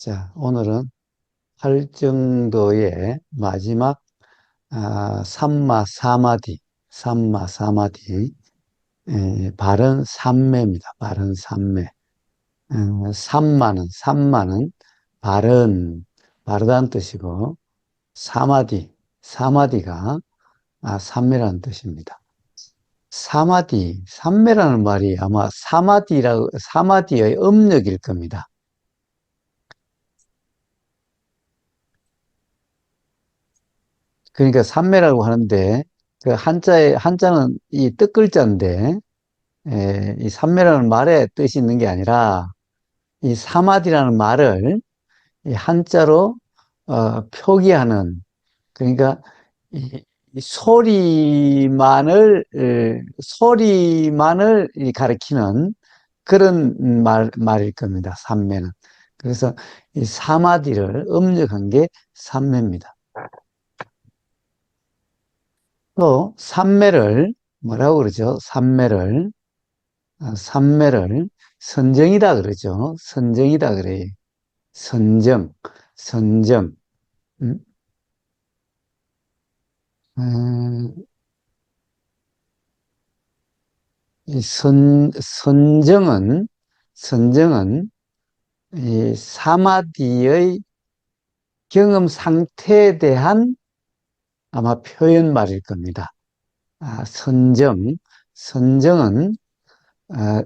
자, 오늘은 할정도의 마지막 삼마 사마디, 삼마 사마디, 바른 삼매입니다. 바른 삼매. 삼마는 바른, 바르다는 뜻이고, 사마디가 삼매라는 뜻입니다. 삼매라는 말이 아마 사마디의 음력일 겁니다. 그러니까 삼매라고 하는데, 그 한자는 이 뜻글자인데, 이 삼매라는 말에 뜻이 있는 게 아니라, 이 사마디라는 말을 이 한자로, 표기하는, 그러니까 이 소리만을 이 가리키는 그런 말일 겁니다. 삼매는. 그래서 이 사마디를 음력한 게 삼매입니다. 또 삼매를 뭐라고 그러죠? 삼매를 선정이다 그러죠. 선정이다 그래요. 선정, 선정. 음? 음, 이 선정은 이 사마디의 경험 상태에 대한 아마 표현말일 겁니다. 선정은 아,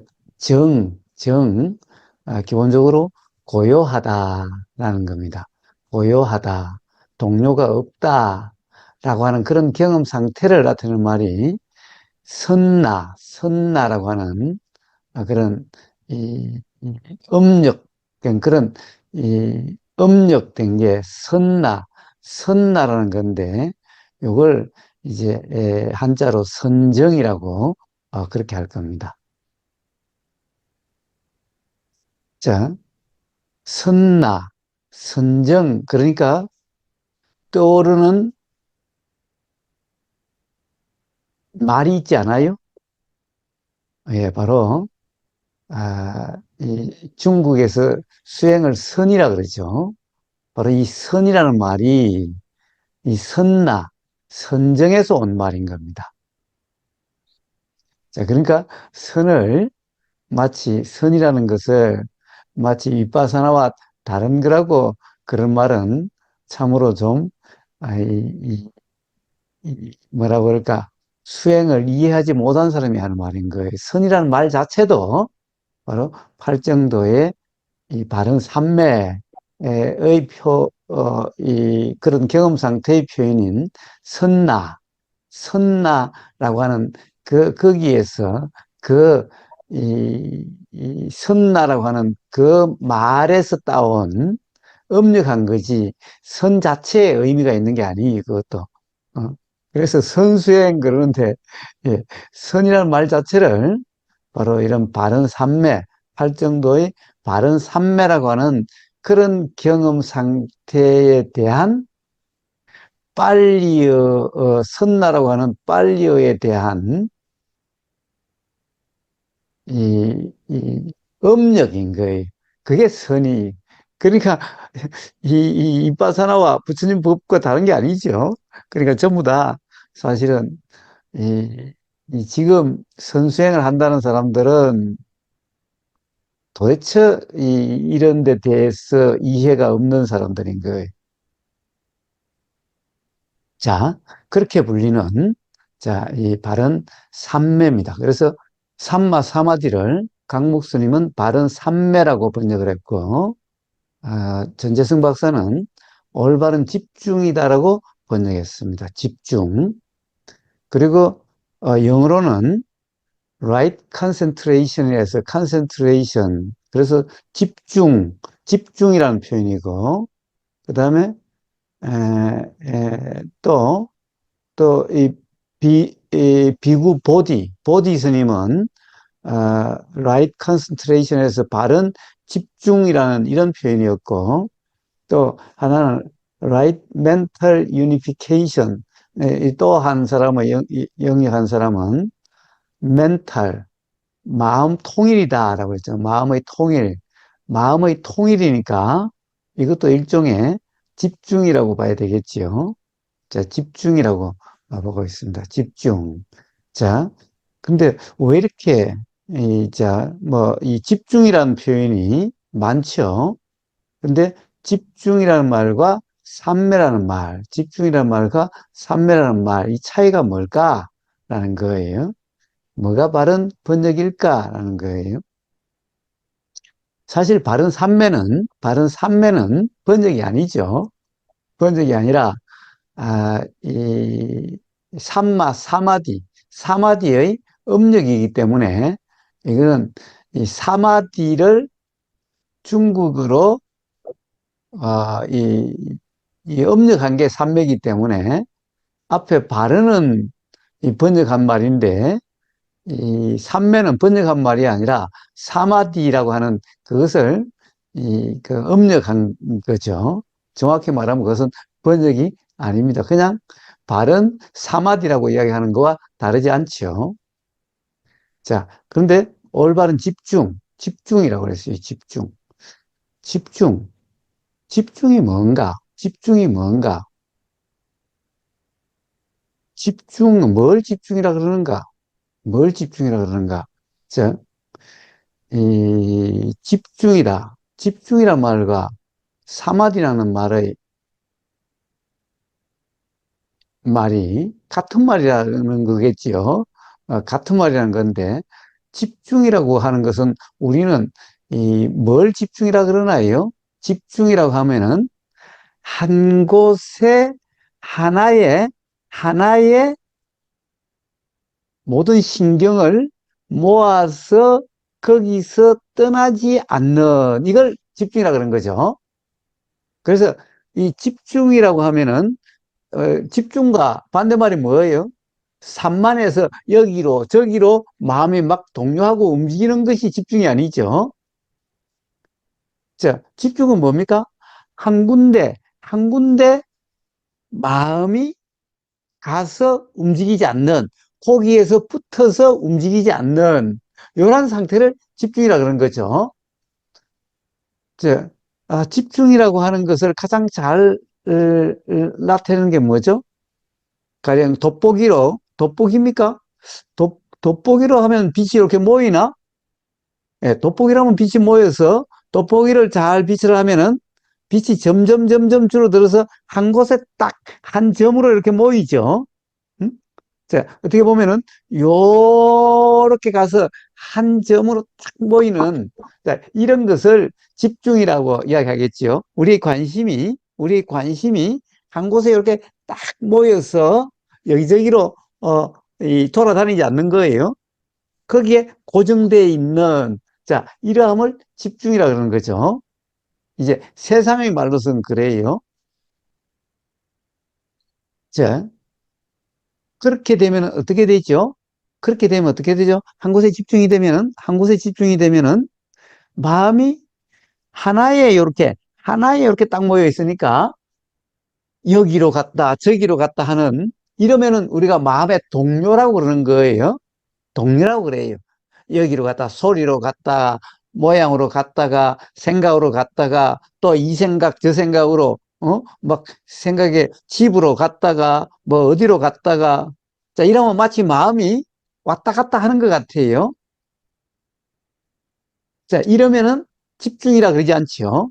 기본적으로 고요하다라는 겁니다. 고요하다, 동료가 없다라고 하는 그런 경험 상태를 나타내는 말이 선나라고 하는 그런 이 음력, 그런 이 음력된 게 선나라는 건데, 이걸 이제 한자로 선정이라고 그렇게 할 겁니다. 자, 선나, 선정, 그러니까 떠오르는 말이 있지 않아요? 예, 바로, 이 중국에서 수행을 선이라 그러죠. 바로 이 선이라는 말이 이 선정에서 온 말인 겁니다. 자, 그러니까 선이라는 것을 마치 윗바사나와 다른 거라고 그런 말은 참으로 좀, 이, 뭐라 그럴까, 수행을 이해하지 못한 사람이 하는 말인 거예요. 선이라는 말 자체도 바로 팔정도의 이 바른 삼매의 그런 경험 상태의 표현인 선나라고 하는 거기에서 그, 이 선나라고 하는 그 말에서 따온 음력한 거지, 선 자체에 의미가 있는 게 아니에요, 그것도. 어. 그래서 선수행 그러는데, 예, 선이라는 말 자체를 바로 이런 바른 삼매, 팔정도의 바른 삼매라고 하는 그런 경험 상태에 대한 선나라고 하는 빨리어에 대한 이 음력인 거예요. 그게 선이. 그러니까 이 이빠사나와 부처님 법과 다른 게 아니죠. 그러니까 전부 다 사실은 이, 이 지금 선수행을 한다는 사람들은 도대체 이런 데 대해서 이해가 없는 사람들인 거예요. 자, 그렇게 불리는, 자, 이 바른 삼매입니다. 그래서 사마디를 강목 스님은 바른 삼매라고 번역을 했고, 전재승 박사는 올바른 집중이다라고 번역했습니다. 집중. 그리고, 영어로는 right concentration에서 concentration. 그래서 집중이라는 표현이고, 그 다음에, 또, 이 비구 보디 스님은, right concentration에서 바른 집중이라는 이런 표현이었고, 또 하나는 right mental unification, 또 한 사람의 영역한 사람은 mental, 마음 통일이다라고 했죠. 마음의 통일이니까 이것도 일종의 집중이라고 봐야 되겠지요. 자, 집중이라고 보고 있습니다. 집중. 자, 근데 왜 이렇게, 이 집중이라는 표현이 많죠? 근데 집중이라는 말과 삼매라는 말, 집중이라는 말과 삼매라는 말, 이 차이가 뭘까라는 거예요. 뭐가 바른 번역일까라는 거예요. 사실 바른 삼매는 번역이 아니죠. 번역이 아니라, 이 사마디의 음력이기 때문에 이거는 이 사마디를 중국어로 이 음력한 게 삼매이기 때문에 앞에 발음은 이 번역한 말인데 이 삼매는 번역한 말이 아니라 사마디라고 하는 그것을 그 음력한 거죠. 정확히 말하면 그것은 번역이 아닙니다. 그냥 발음 사마디라고 이야기하는 거와 다르지 않죠. 자, 그런데 올바른 집중이라고 그랬어요. 집중, 집중이 뭔가? 집중이 뭔가? 뭘 집중이라 그러는가? 뭘 집중이라 그러는가? 자, 이 집중이란 말과 사마디라는 말이 같은 말이라는 거겠지요. 같은 말이라는 건데, 집중이라고 하는 것은 우리는 뭘 집중이라 그러나요? 집중이라고 하면은 한 곳에 하나의 모든 신경을 모아서 거기서 떠나지 않는 이걸 집중이라 그런 거죠. 그래서 이 집중이라고 하면은 집중과 반대말이 뭐예요? 산만해서 여기로 저기로 마음이 막 동요하고 움직이는 것이 집중이 아니죠. 자, 집중은 뭡니까? 한 군데 마음이 가서 움직이지 않는, 거기에서 붙어서 움직이지 않는, 이런 상태를 집중이라 그런 거죠. 자, 집중이라고 하는 것을 가장 잘 나타내는 게 뭐죠? 가령 돋보기입니까? 돋보기로 하면 빛이 이렇게 모이나? 예, 돋보기라면 빛이 모여서 돋보기를 잘 빛을 하면은 빛이 점점 줄어들어서 한 곳에 딱 한 점으로 이렇게 모이죠. 음? 자, 어떻게 보면은 요렇게 가서 한 점으로 딱 모이는, 자, 이런 것을 집중이라고 이야기하겠죠. 우리의 관심이 한 곳에 이렇게 딱 모여서 여기저기로 돌아다니지 않는 거예요. 거기에 고정되어 있는, 자, 이러함을 집중이라 그러는 거죠. 이제 세상의 말로서는 그래요. 자, 그렇게 되면 어떻게 되죠? 그렇게 되면 어떻게 되죠? 한 곳에 집중이 되면은 마음이 하나에 이렇게 딱 모여 있으니까 여기로 갔다 저기로 갔다 하는, 이러면은 우리가 마음의 동요라고 그러는 거예요. 동요라고 그래요. 여기로 갔다 소리로 갔다 모양으로 갔다가 생각으로 갔다가 또 이 생각 저 생각으로 막 생각에 집으로 갔다가 뭐 어디로 갔다가, 자, 이러면 마치 마음이 왔다 갔다 하는 것 같아요. 자, 이러면은 집중이라 그러지 않죠.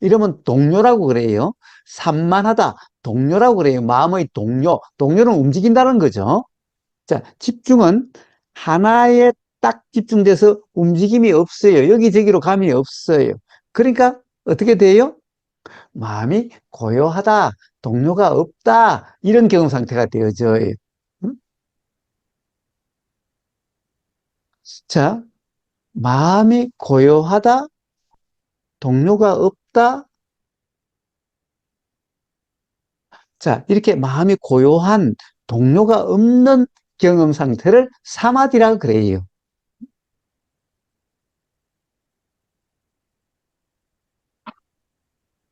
이러면 동요라고 그래요. 산만하다, 동요라고 그래요. 마음의 동요는 움직인다는 거죠. 자, 집중은 하나에 딱 집중돼서 움직임이 없어요. 여기저기로 감이 없어요. 그러니까 어떻게 돼요? 마음이 고요하다, 동요가 없다, 이런 경험 상태가 되어져요. 응? 자, 마음이 고요하다, 동요가 없다. 자, 이렇게 마음이 고요한, 동요가 없는 경험 상태를 사마디라 그래요.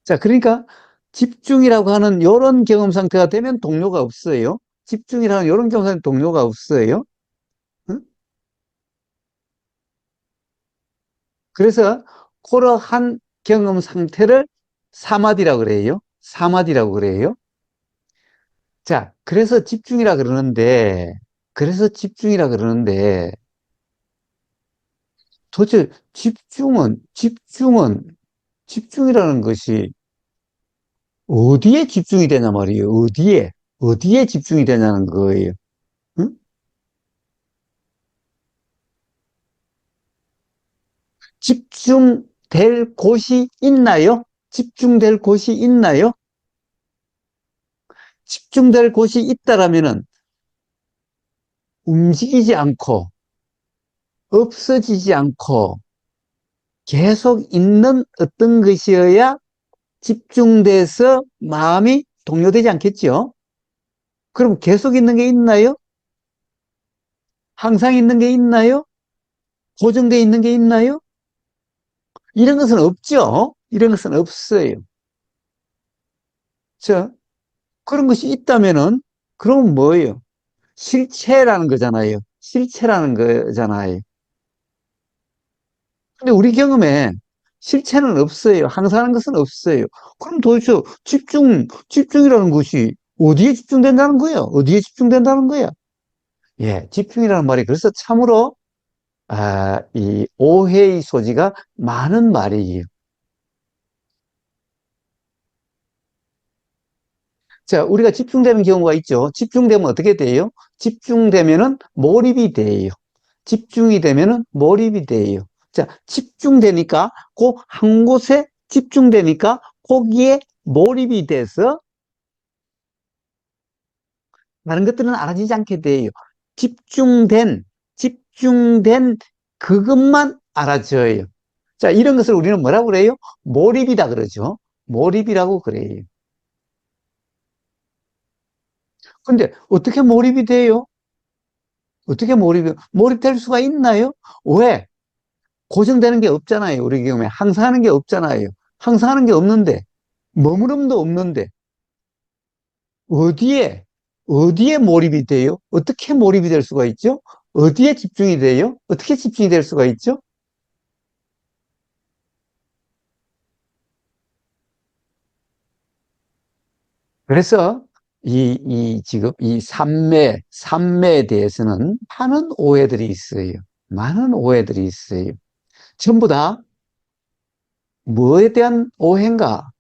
자, 그러니까 집중이라고 하는 이런 경험 상태가 되면 동료가 없어요. 집중이라는 이런 경험 상태 동료가 없어요. 응? 그래서 그러한 경험 상태를 사마디라고 그래요. 사마디라고 그래요. 자, 그래서 집중이라 그러는데, 도대체 집중이라는 것이 어디에 집중이 되냐 말이에요. 어디에 집중이 되냐는 거예요. 응? 집중될 곳이 있나요? 집중될 곳이 있나요? 집중될 곳이 있다라면은 움직이지 않고 없어지지 않고 계속 있는 어떤 것이어야 집중돼서 마음이 동요되지 않겠죠? 그럼 계속 있는 게 있나요? 항상 있는 게 있나요? 고정되어 있는 게 있나요? 이런 것은 없죠? 이런 것은 없어요. 자, 그런 것이 있다면은, 그럼 뭐예요? 실체라는 거잖아요. 실체라는 거잖아요. 근데 우리 경험에 실체는 없어요. 항상 하는 것은 없어요. 그럼 도대체 집중이라는 것이 어디에 집중된다는 거야? 어디에 집중된다는 거야? 예, 집중이라는 말이 그래서 참으로, 이 오해의 소지가 많은 말이에요. 자, 우리가 집중되는 경우가 있죠. 집중되면 어떻게 돼요? 집중되면은 몰입이 돼요. 집중이 되면은 몰입이 돼요. 자, 집중되니까 그 한 곳에 집중되니까 거기에 몰입이 돼서 다른 것들은 알아지지 않게 돼요. 집중된 그것만 알아져요. 자, 이런 것을 우리는 뭐라고 그래요? 몰입이다 그러죠. 몰입이라고 그래요. 근데 어떻게 몰입이 돼요? 몰입될 수가 있나요? 왜? 고정되는 게 없잖아요. 우리 경험에 항상 하는 게 없잖아요. 항상 하는 게 없는데, 머무름도 없는데, 어디에, 어디에 몰입이 돼요? 어떻게 몰입이 될 수가 있죠? 어디에 집중이 돼요? 어떻게 집중이 될 수가 있죠? 그래서 지금 이 삼매에 대해서는 많은 오해들이 있어요. 많은 오해들이 있어요. 전부 다 뭐에 대한 오해인가?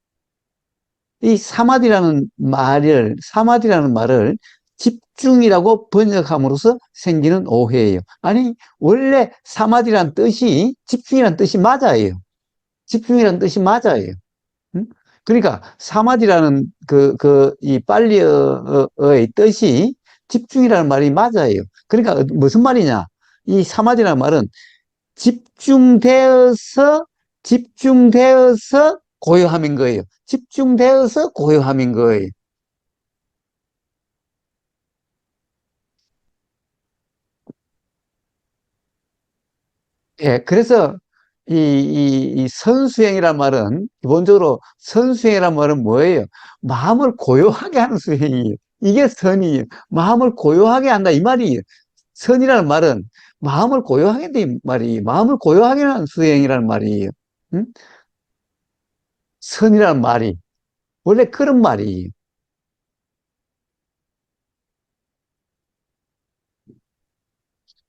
사마디라는 말을 집중이라고 번역함으로써 생기는 오해예요. 아니, 원래 사마디란 뜻이 집중이라는 뜻이 맞아요. 집중이라는 뜻이 맞아요. 응? 그러니까 사마디라는 이 빨리어의 뜻이 집중이라는 말이 맞아요. 그러니까 무슨 말이냐? 이 사마디라는 말은 집중되어서, 집중되어서 고요함인 거예요. 집중되어서 고요함인 거예요. 예, 그래서 이 선수행이란 말은, 기본적으로 선수행이란 말은 뭐예요? 마음을 고요하게 하는 수행이에요. 이게 선이에요. 마음을 고요하게 한다, 이 말이에요. 선이라는 말은 마음을 고요하게 한다, 이 말이에요. 마음을 고요하게 하는 수행이라는 말이에요. 응? 선이라는 말이. 원래 그런 말이에요.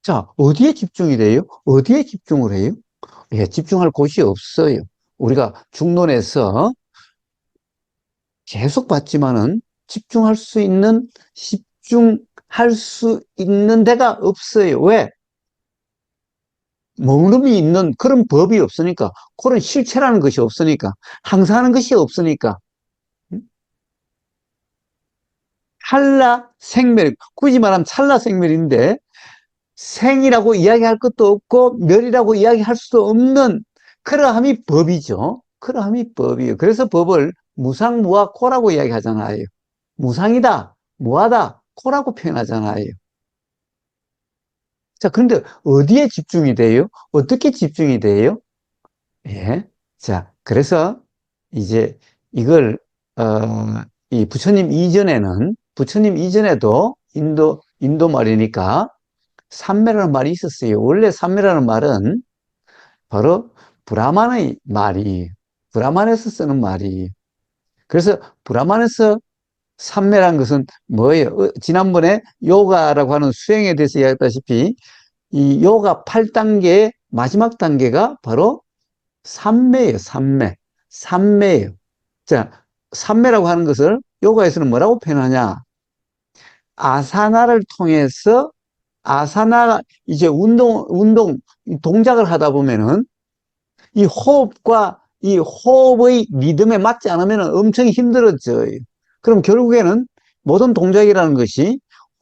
자, 어디에 집중이 돼요? 어디에 집중을 해요? 예, 집중할 곳이 없어요. 우리가 중론에서 계속 봤지만은 집중할 수 있는 데가 없어요. 왜? 머무름이 있는 그런 법이 없으니까, 그런 실체라는 것이 없으니까, 항상 하는 것이 없으니까, 찰나 생멸, 굳이 말하면 찰나 생멸인데, 생이라고 이야기할 것도 없고, 멸이라고 이야기할 수도 없는 그러함이 법이죠. 그러함이 법이에요. 그래서 법을 무상무화코라고 이야기하잖아요. 무상이다, 무하다, 코라고 표현하잖아요. 자, 그런데 어디에 집중이 돼요? 어떻게 집중이 돼요? 예. 자, 그래서 이제 이걸, 이 부처님 이전에도 인도 말이니까 삼매라는 말이 있었어요. 원래 삼매라는 말은 바로 브라만의 말이에요. 브라만에서 쓰는 말이. 그래서 브라만에서 삼매란 것은 뭐예요? 지난번에 요가라고 하는 수행에 대해서 이야기했다시피 이 요가 8단계의 마지막 단계가 바로 삼매예요. 삼매. 삼매예요. 자, 삼매라고 하는 것을 요가에서는 뭐라고 표현하냐? 아사나를 통해서 아사나 이제 운동 동작을 하다 보면은 이 호흡과 이 호흡의 리듬에 맞지 않으면 엄청 힘들어져요. 그럼 결국에는 모든 동작이라는 것이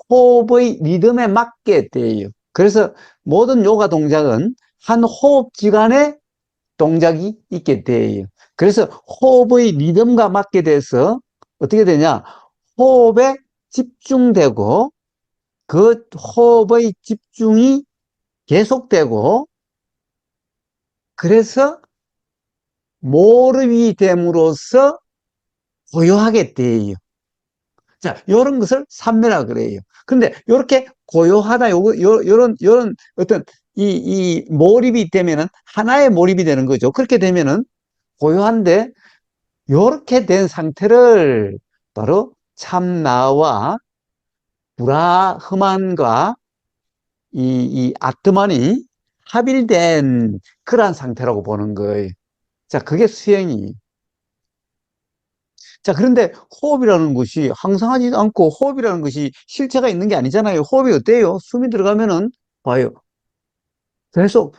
호흡의 리듬에 맞게 돼요. 그래서 모든 요가 동작은 한 호흡지간에 동작이 있게 돼요. 그래서 호흡의 리듬과 맞게 돼서 어떻게 되냐? 호흡에 집중되고 그 호흡의 집중이 계속되고 그래서 몰입이 됨으로써 고요하게 돼요. 자, 요런 것을 삼매라 그래요. 근데 요렇게 고요하다, 요런 어떤 이 몰입이 되면은 하나의 몰입이 되는 거죠. 그렇게 되면은 고요한데 요렇게 된 상태를 바로 참나와 브라흐만과 이 아트만이 합일된 그러한 상태라고 보는 거예요. 자, 그게 수행이. 자, 그런데 호흡이라는 것이 항상하지도 않고 호흡이라는 것이 실체가 있는 게 아니잖아요. 호흡이 어때요? 숨이 들어가면은 봐요. 계속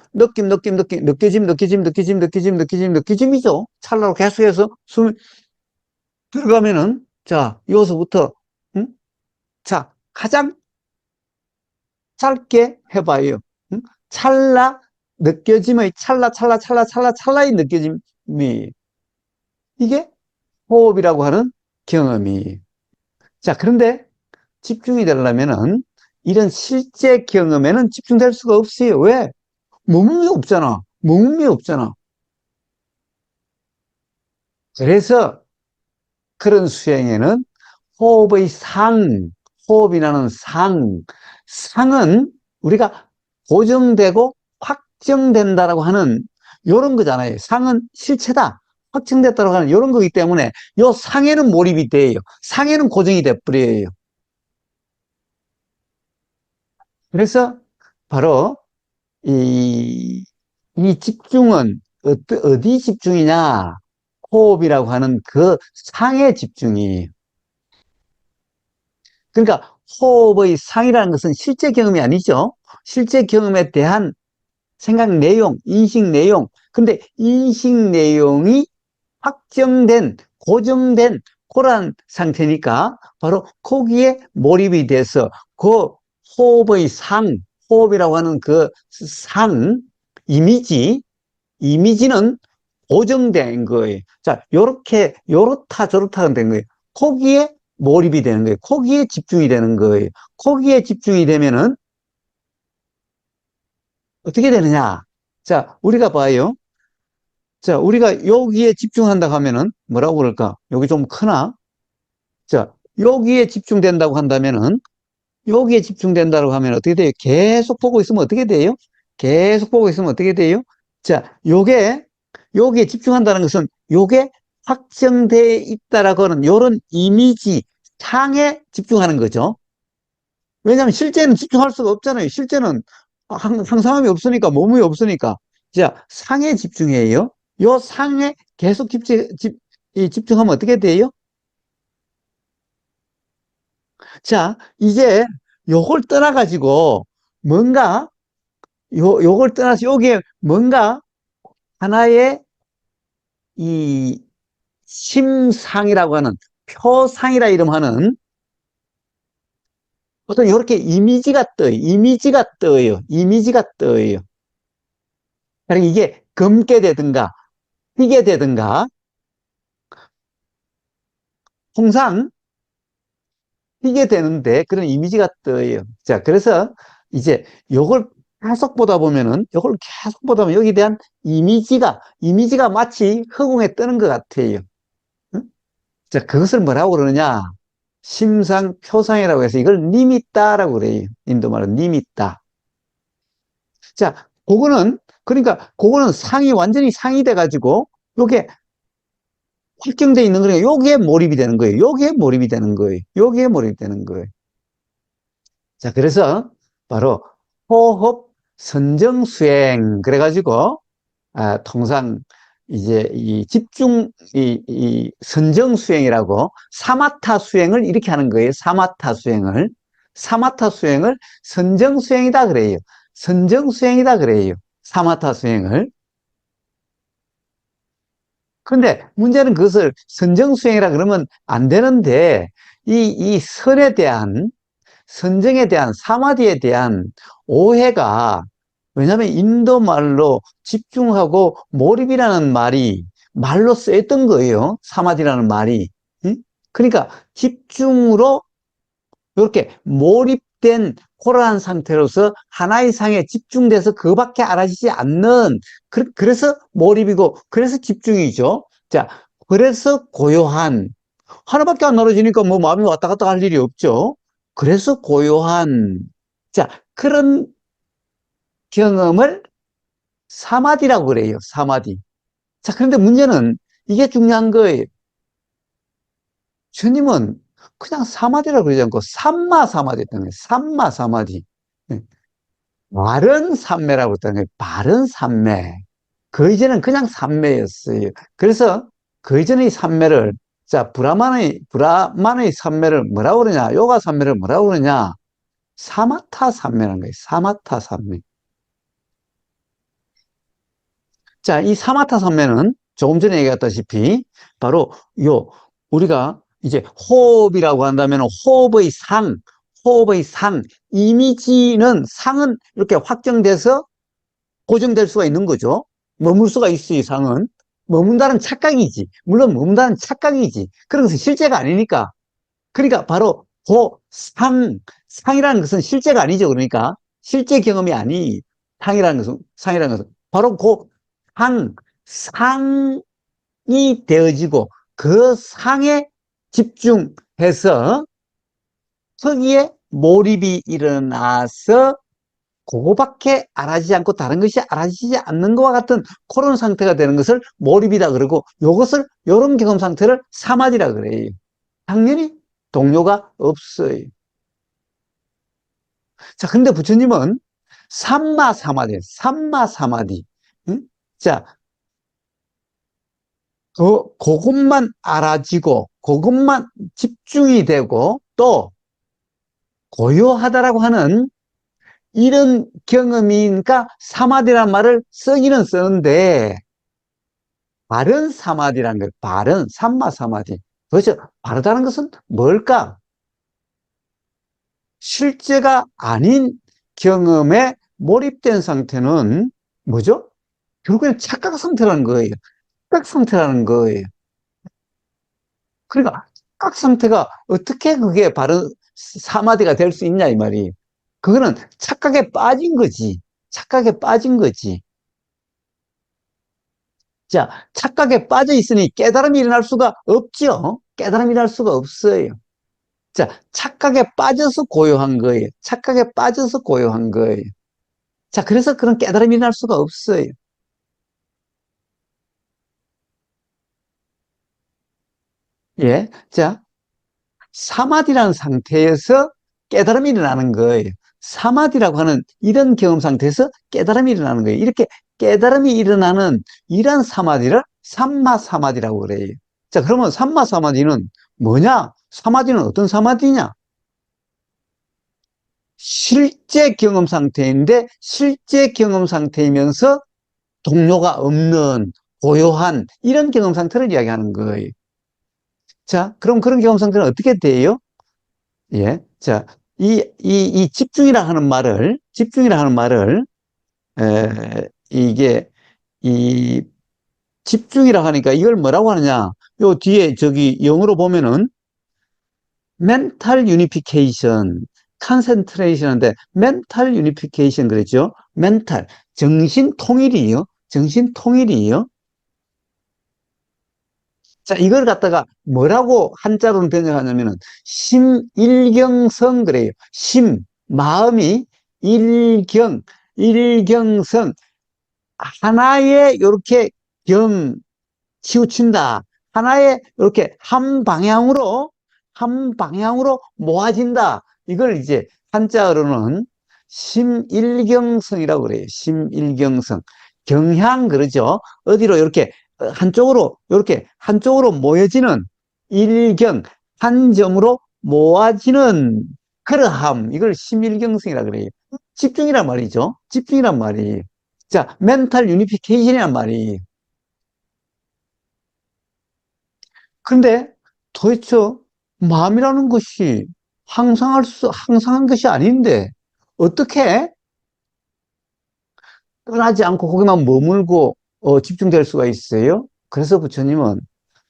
느껴짐이죠. 찰나로 계속해서 숨이 들어가면은 자, 여기서부터 응? 자, 가장 짧게 해봐요. 응? 찰나 느껴짐의 찰나의 느껴짐이 이게 호흡이라고 하는 경험이. 자, 그런데 집중이 되려면은 이런 실제 경험에는 집중될 수가 없어요. 왜? 머금이 없잖아. 머금이 없잖아. 그래서 그런 수행에는 호흡의 상, 호흡이라는 상은 우리가 고정되고 확정된다라고 하는 요런 거잖아요. 상은 실체다. 확정됐다고 하는 요런 거기 때문에 요 상에는 몰입이 돼요. 상에는 고정이 돼버려요. 그래서 바로 이 집중은 어디 집중이냐? 호흡이라고 하는 그 상의 집중이. 그러니까 호흡의 상이라는 것은 실제 경험이 아니죠. 실제 경험에 대한 생각 내용, 인식 내용. 근데 인식 내용이 확정된, 고정된 그러한 상태니까 바로 거기에 몰입이 돼서 그 호흡의 상, 호흡이라고 하는 그 상, 이미지는 고정된 거예요. 자, 요렇게, 요렇다, 저렇다 된 거예요. 거기에 몰입이 되는 거예요. 거기에 집중이 되는 거예요. 거기에 집중이 되면은 어떻게 되느냐? 자, 우리가 봐요. 자, 우리가 여기에 집중한다고 하면은 뭐라고 그럴까? 여기 좀 크나? 자, 여기에 집중된다고 한다면은 여기에 집중된다고 하면 어떻게 돼요? 계속 보고 있으면 어떻게 돼요? 계속 보고 있으면 어떻게 돼요? 자, 여기에 집중한다는 것은 요게 확정되어 있다라고 하는 요런 이미지, 상에 집중하는 거죠. 왜냐하면 실제는 집중할 수가 없잖아요. 실제는 상상함이 없으니까, 몸이 없으니까. 자, 상에 집중해요. 요 상에 계속 집중하면 어떻게 돼요? 자, 이제 요걸 떠나가지고 뭔가, 요걸 떠나서 여기에 뭔가 하나의 이 심상이라고 하는 표상이라 이름하는 어떤 이렇게 이미지가 떠요. 이미지가 떠요. 그러니까 이게 검게 되든가 휘게 되든가 항상 휘게 되는데 그런 이미지가 떠요. 자, 그래서 이제 요걸 계속 보다 보면은 요걸 계속 보다 보면 여기에 대한 이미지가 마치 허공에 뜨는 것 같아요. 응? 자, 그것을 뭐라고 그러느냐? 심상 표상이라고 해서 이걸 니미따라고 그래요. 인도말은 니미따. 자, 그거는 그러니까 그거는 상이 완전히 상이 돼 가지고 요게 확정되어 있는 거니까 여기에 몰입이 되는 거예요. 여기에 몰입이 되는 거예요. 여기에 몰입이 되는 거예요. 자, 그래서 바로 호흡 선정 수행 그래가지고 통상 이제 이 집중 이 선정 수행이라고 사마타 수행을 이렇게 하는 거예요. 사마타 수행을 선정 수행이다 그래요. 선정 수행이다 그래요. 사마타 수행을. 근데 문제는 그것을 선정 수행이라 그러면 안 되는데 이 선에 대한 선정에 대한 사마디에 대한 오해가 왜냐하면 인도 말로 집중하고 몰입이라는 말이 말로 쓰였던 거예요. 사마디라는 말이. 응? 그러니까 집중으로 이렇게 몰입된 코러한 상태로서 하나의 상에 집중돼서 그거밖에 알아지지 않는 그래서 몰입이고 그래서 집중이죠. 자, 그래서 고요한 하나밖에 안 나눠지니까 뭐 마음이 왔다 갔다 할 일이 없죠. 그래서 고요한 자 그런 경험을 사마디라고 그래요. 사마디. 자 그런데 문제는 이게 중요한 거예요. 주님은 그냥 사마디라고 그러지 않고 삼마 사마디 했다는 거예요. 삼마 사마디. 바른 삼매라고 했다는 거예요. 바른 삼매. 그 이전은 그냥 삼매였어요. 그래서 그 이전의 삼매를 자 브라만의 삼매를 뭐라고 그러냐? 요가 삼매를 뭐라고 그러냐? 사마타 삼매라는 거예요. 사마타 삼매. 자, 이 사마타 삼매는 조금 전에 얘기했다시피 바로 요 우리가 이제 호흡이라고 한다면 호흡의 상, 이미지는 상은 이렇게 확정돼서 고정될 수가 있는 거죠. 머물 수가 있어요, 상은. 머문다는 착각이지. 물론 머문다는 착각이지. 그래서 실제가 아니니까. 그러니까 바로 상이라는 것은 실제가 아니죠. 그러니까 실제 경험이 아니, 상이라는 것은 바로 상이 되어지고 그 상에 집중해서 거기에 몰입이 일어나서 그거밖에 알아지지 않고 다른 것이 알아지지 않는 것과 같은 그런 상태가 되는 것을 몰입이다 그러고 요런 경험 상태를 사마디라 그래요. 당연히 동료가 없어요. 자, 근데 부처님은 삼마 사마디. 응? 자, 그것만 알아지고, 그것만 집중이 되고, 또 고요하다라고 하는 이런 경험이니까 사마디란 말을 쓰기는 쓰는데, 바른 사마디라는 거예요. 바른, 삼마 사마디. 도대체 바르다는 것은 뭘까? 실제가 아닌 경험에 몰입된 상태는 뭐죠? 결국엔 착각 상태라는 거예요. 착각 상태라는 거예요. 그러니까 착각 상태가 어떻게 그게 바른 사마디가 될 수 있냐 이 말이에요. 그거는 착각에 빠진 거지. 착각에 빠진 거지. 자, 착각에 빠져 있으니 깨달음이 일어날 수가 없죠. 깨달음이 일어날 수가 없어요. 자, 착각에 빠져서 고요한 거예요. 착각에 빠져서 고요한 거예요. 자, 그래서 그런 깨달음이 일어날 수가 없어요. 예. 자, 사마디라는 상태에서 깨달음이 일어나는 거예요. 사마디라고 하는 이런 경험 상태에서 깨달음이 일어나는 거예요. 이렇게 깨달음이 일어나는 이런 사마디를 삼마 사마디라고 그래요. 자, 그러면 삼마 사마디는 뭐냐? 사마디는 어떤 사마디냐? 실제 경험 상태인데 실제 경험 상태이면서 동료가 없는 고요한 이런 경험 상태를 이야기하는 거예요. 자, 그럼 그런 경험 상태는 어떻게 돼요? 예. 자, 이 집중이라 하는 말을, 이게, 이 집중이라 하니까 이걸 뭐라고 하느냐. 요 뒤에 저기 영어로 보면은 mental unification, concentration 인데 mental unification 그랬죠. mental, 정신 통일이요. 정신 통일이요. 자, 이걸 갖다가 뭐라고 한자로는 번역하냐면은 심일경성 그래요. 마음이 일경성, 하나에 이렇게 치우친다. 하나의 이렇게 한 방향으로 모아진다. 이걸 이제 한자어로는 심일경성이라고 그래요. 심일경성. 경향 그러죠. 어디로 이렇게 이렇게 한쪽으로 모여지는 일경, 한 점으로 모아지는 그러함. 이걸 심일경성이라 그래요. 집중이란 말이죠. 집중이란 말이. 자, 멘탈 유니피케이션이란 말이. 근데 도대체 마음이라는 것이 항상한 것이 아닌데, 어떻게 떠나지 않고 거기만 머물고, 집중될 수가 있어요? 그래서 부처님은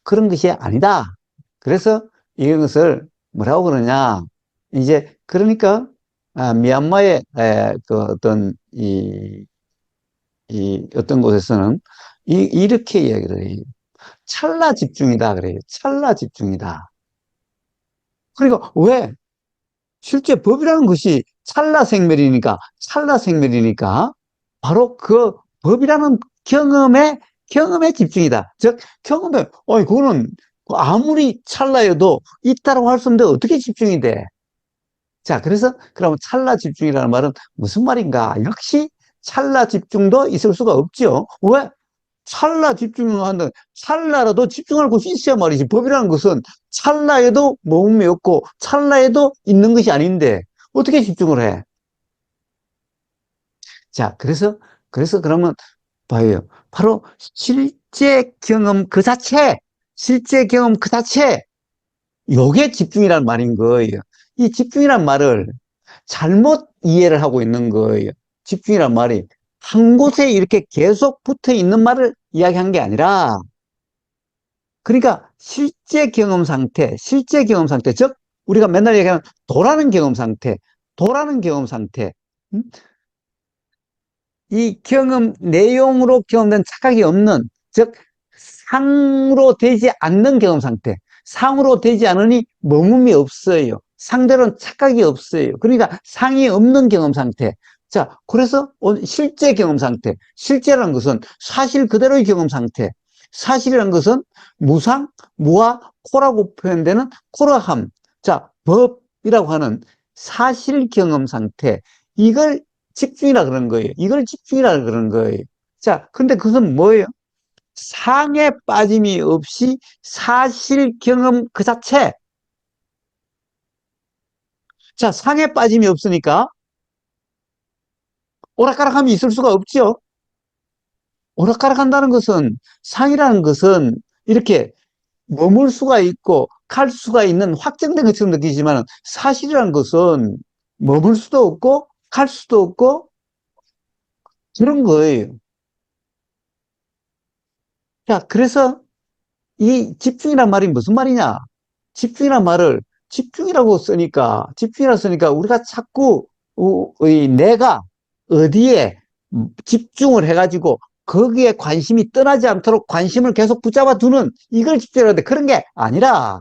그런 것이 아니다. 그래서 이것을 뭐라고 그러냐. 이제, 그러니까, 미얀마의, 그 어떤, 이 어떤 곳에서는 이렇게 이야기를 해요. 찰나 집중이다. 그래요. 찰나 집중이다. 그러니까 왜? 실제 법이라는 것이 찰나 생멸이니까, 바로 그 법이라는 경험에 집중이다. 즉, 그거는 아무리 찰나여도 있다라고 할 수 없는데 어떻게 집중이 돼? 자, 그래서, 그러면 찰나 집중이라는 말은 무슨 말인가? 역시 찰나 집중도 있을 수가 없죠. 왜? 찰나 집중을 한다. 찰나라도 집중할 곳이 있어야 말이지. 법이라는 것은 찰나에도 머금이 없고 찰나에도 있는 것이 아닌데 어떻게 집중을 해? 자, 그래서 그러면 봐요. 바로 실제 경험 그 자체, 요게 집중이란 말인 거예요. 이 집중이란 말을 잘못 이해를 하고 있는 거예요. 집중이란 말이 한 곳에 이렇게 계속 붙어 있는 말을 이야기한 게 아니라, 그러니까 실제 경험 상태, 즉 우리가 맨날 얘기하는 도라는 경험 상태. 음? 이 경험 내용으로 경험된 착각이 없는, 즉 상으로 되지 않는 경험 상태. 상으로 되지 않으니 머금이 없어요. 상대로는 착각이 없어요. 그러니까 상이 없는 경험 상태. 자, 그래서 실제 경험 상태. 실제라는 것은 사실 그대로의 경험 상태. 사실이라는 것은 무상, 무아, 코라고 표현되는 코라함. 자, 법이라고 하는 사실 경험 상태. 이걸 집중이라 그러는 거예요. 이걸 집중이라 그러는 거예요. 자, 근데 그것은 뭐예요? 상에 빠짐이 없이 사실 경험 그 자체. 자, 상에 빠짐이 없으니까 오락가락함이 있을 수가 없죠. 오락가락한다는 것은, 상이라는 것은 이렇게 머물 수가 있고 갈 수가 있는 확정된 것처럼 느끼지만, 사실이라는 것은 머물 수도 없고 갈 수도 없고 그런 거예요. 자, 그래서 이 집중이란 말이 무슨 말이냐? 집중이란 말을 집중이라고 쓰니까 우리가 자꾸 내가 어디에 집중을 해가지고 거기에 관심이 떠나지 않도록 관심을 계속 붙잡아 두는, 이걸 집중하는데, 그런 게 아니라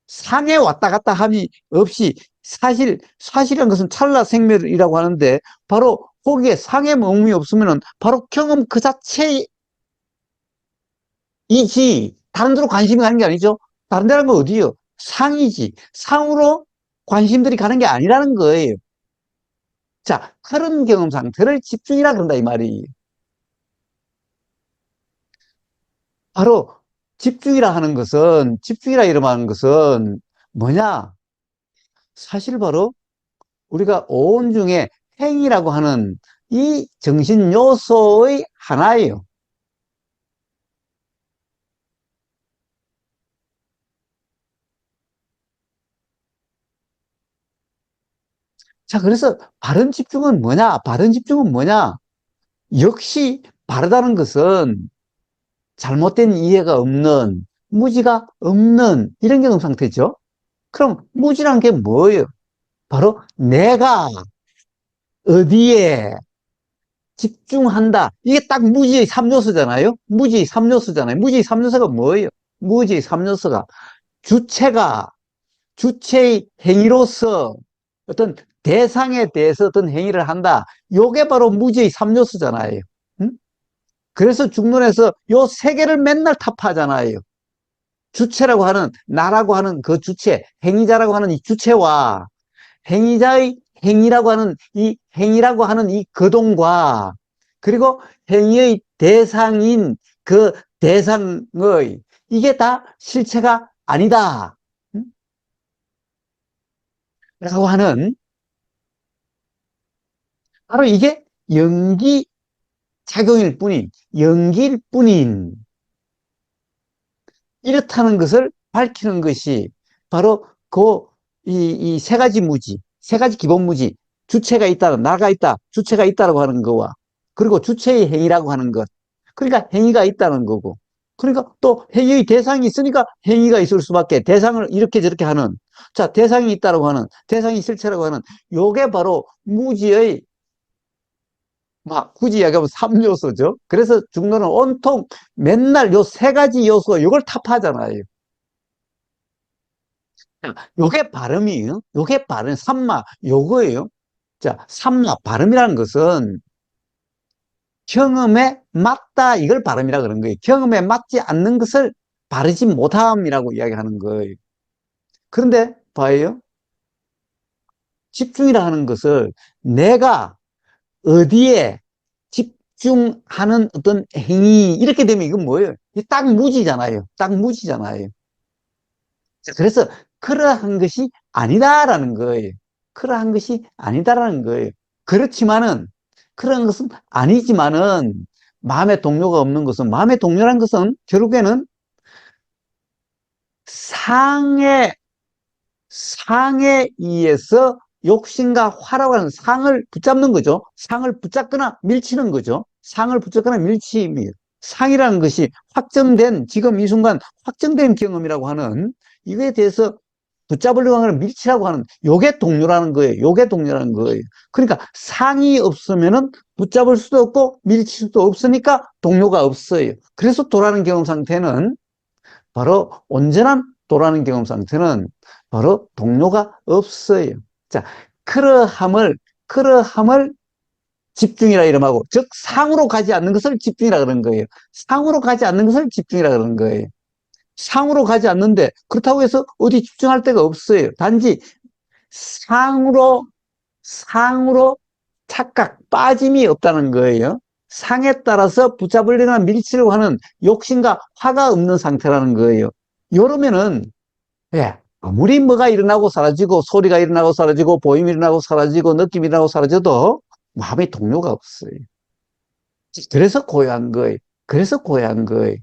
상에 왔다 갔다 함이 없이 사실이라는 것은 찰나 생멸이라고 하는데, 바로 거기에 상의 머금이 없으면은 바로 경험 그 자체이지, 다른 데로 관심이 가는 게 아니죠. 다른 데라는 건 어디요? 상이지. 상으로 관심들이 가는 게 아니라는 거예요. 자, 그런 경험 상태를 집중이라 그런다, 이 말이. 바로 집중이라 이름하는 것은 뭐냐? 사실 바로 우리가 오온 중에 행이라고 하는 이 정신 요소의 하나예요. 자, 그래서 바른 집중은 뭐냐? 역시 바르다는 것은 잘못된 이해가 없는, 무지가 없는 이런 경험 상태죠. 그럼 무지란 게 뭐예요? 바로 내가 어디에 집중한다. 이게 딱 무지의 3요소잖아요. 무지의 3요소가 뭐예요? 무지의 3요소가 주체가 주체의 행위로서 어떤 대상에 대해서 어떤 행위를 한다. 요게 바로 무지의 3요소잖아요. 응? 그래서 중론에서 요 세 개를 맨날 타파하잖아요. 주체라고 하는, 나라고 하는 그 주체, 행위자라고 하는 이 주체와 행위자의 행위라고 하는 이 행위라고 하는 이 거동과 그리고 행위의 대상인 그 대상의 이게 다 실체가 아니다. 라고 하는 바로 이게 연기 작용일 뿐인, 연기일 뿐인 이렇다는 것을 밝히는 것이 바로 그, 이 세 가지 무지, 세 가지 기본 무지, 주체가 있다, 나가 있다, 주체가 있다라고 하는 거와, 그리고 주체의 행위라고 하는 것. 그러니까 행위가 있다는 거고. 그러니까 또 행위의 대상이 있으니까 행위가 있을 수밖에, 대상을 이렇게 저렇게 하는, 자, 대상이 있다라고 하는, 대상이 실체라고 하는, 요게 바로 무지의 막 굳이 이야기하면 3요소죠. 그래서 중론은 온통 맨날 요 세 가지 요소, 요걸 탑하잖아요. 요게 발음이에요. 요게 발음, 삼마, 요거예요. 자, 삼마, 발음이라는 것은 경험에 맞다, 이걸 발음이라 그런 거예요. 경험에 맞지 않는 것을 바르지 못함이라고 이야기하는 거예요. 그런데, 봐요. 집중이라 하는 것을 내가 어디에 집중하는 어떤 행위, 이렇게 되면 이건 뭐예요? 딱 무지잖아요. 딱 무지잖아요. 그래서 그러한 것이 아니다라는 거예요. 그러한 것이 아니다라는 거예요. 그렇지만은, 그런 것은 아니지만은, 마음의 동료가 없는 것은, 마음의 동료란 것은 결국에는 상의, 상에 의해서 욕심과 화라고 하는 상을 붙잡는 거죠. 상을 붙잡거나 밀치는 거죠. 상을 붙잡거나 밀치입니다. 상이라는 것이 확정된, 지금 이 순간 확정된 경험이라고 하는 이거에 대해서 붙잡으려고 하는 밀치라고 하는 요게 동료라는 거예요. 요게 동료라는 거예요. 그러니까 상이 없으면은 붙잡을 수도 없고 밀칠 수도 없으니까 동료가 없어요. 그래서 도라는 경험 상태는 바로 온전한 도라는 경험 상태는 바로 동료가 없어요. 자, 그러함을 집중이라 이름하고, 즉, 상으로 가지 않는 것을 집중이라 그러는 거예요. 상으로 가지 않는 것을 집중이라 그러는 거예요. 상으로 가지 않는데, 그렇다고 해서 어디 집중할 데가 없어요. 단지 상으로, 상으로 착각, 빠짐이 없다는 거예요. 상에 따라서 붙잡으려나 밀치려고 하는 욕심과 화가 없는 상태라는 거예요. 이러면은, 예, 아무리 뭐가 일어나고 사라지고, 소리가 일어나고 사라지고, 보임이 일어나고 사라지고, 느낌이 일어나고 사라져도 마음의 동료가 없어요. 그래서 고요한 거예요. 그래서 고요한 거예요.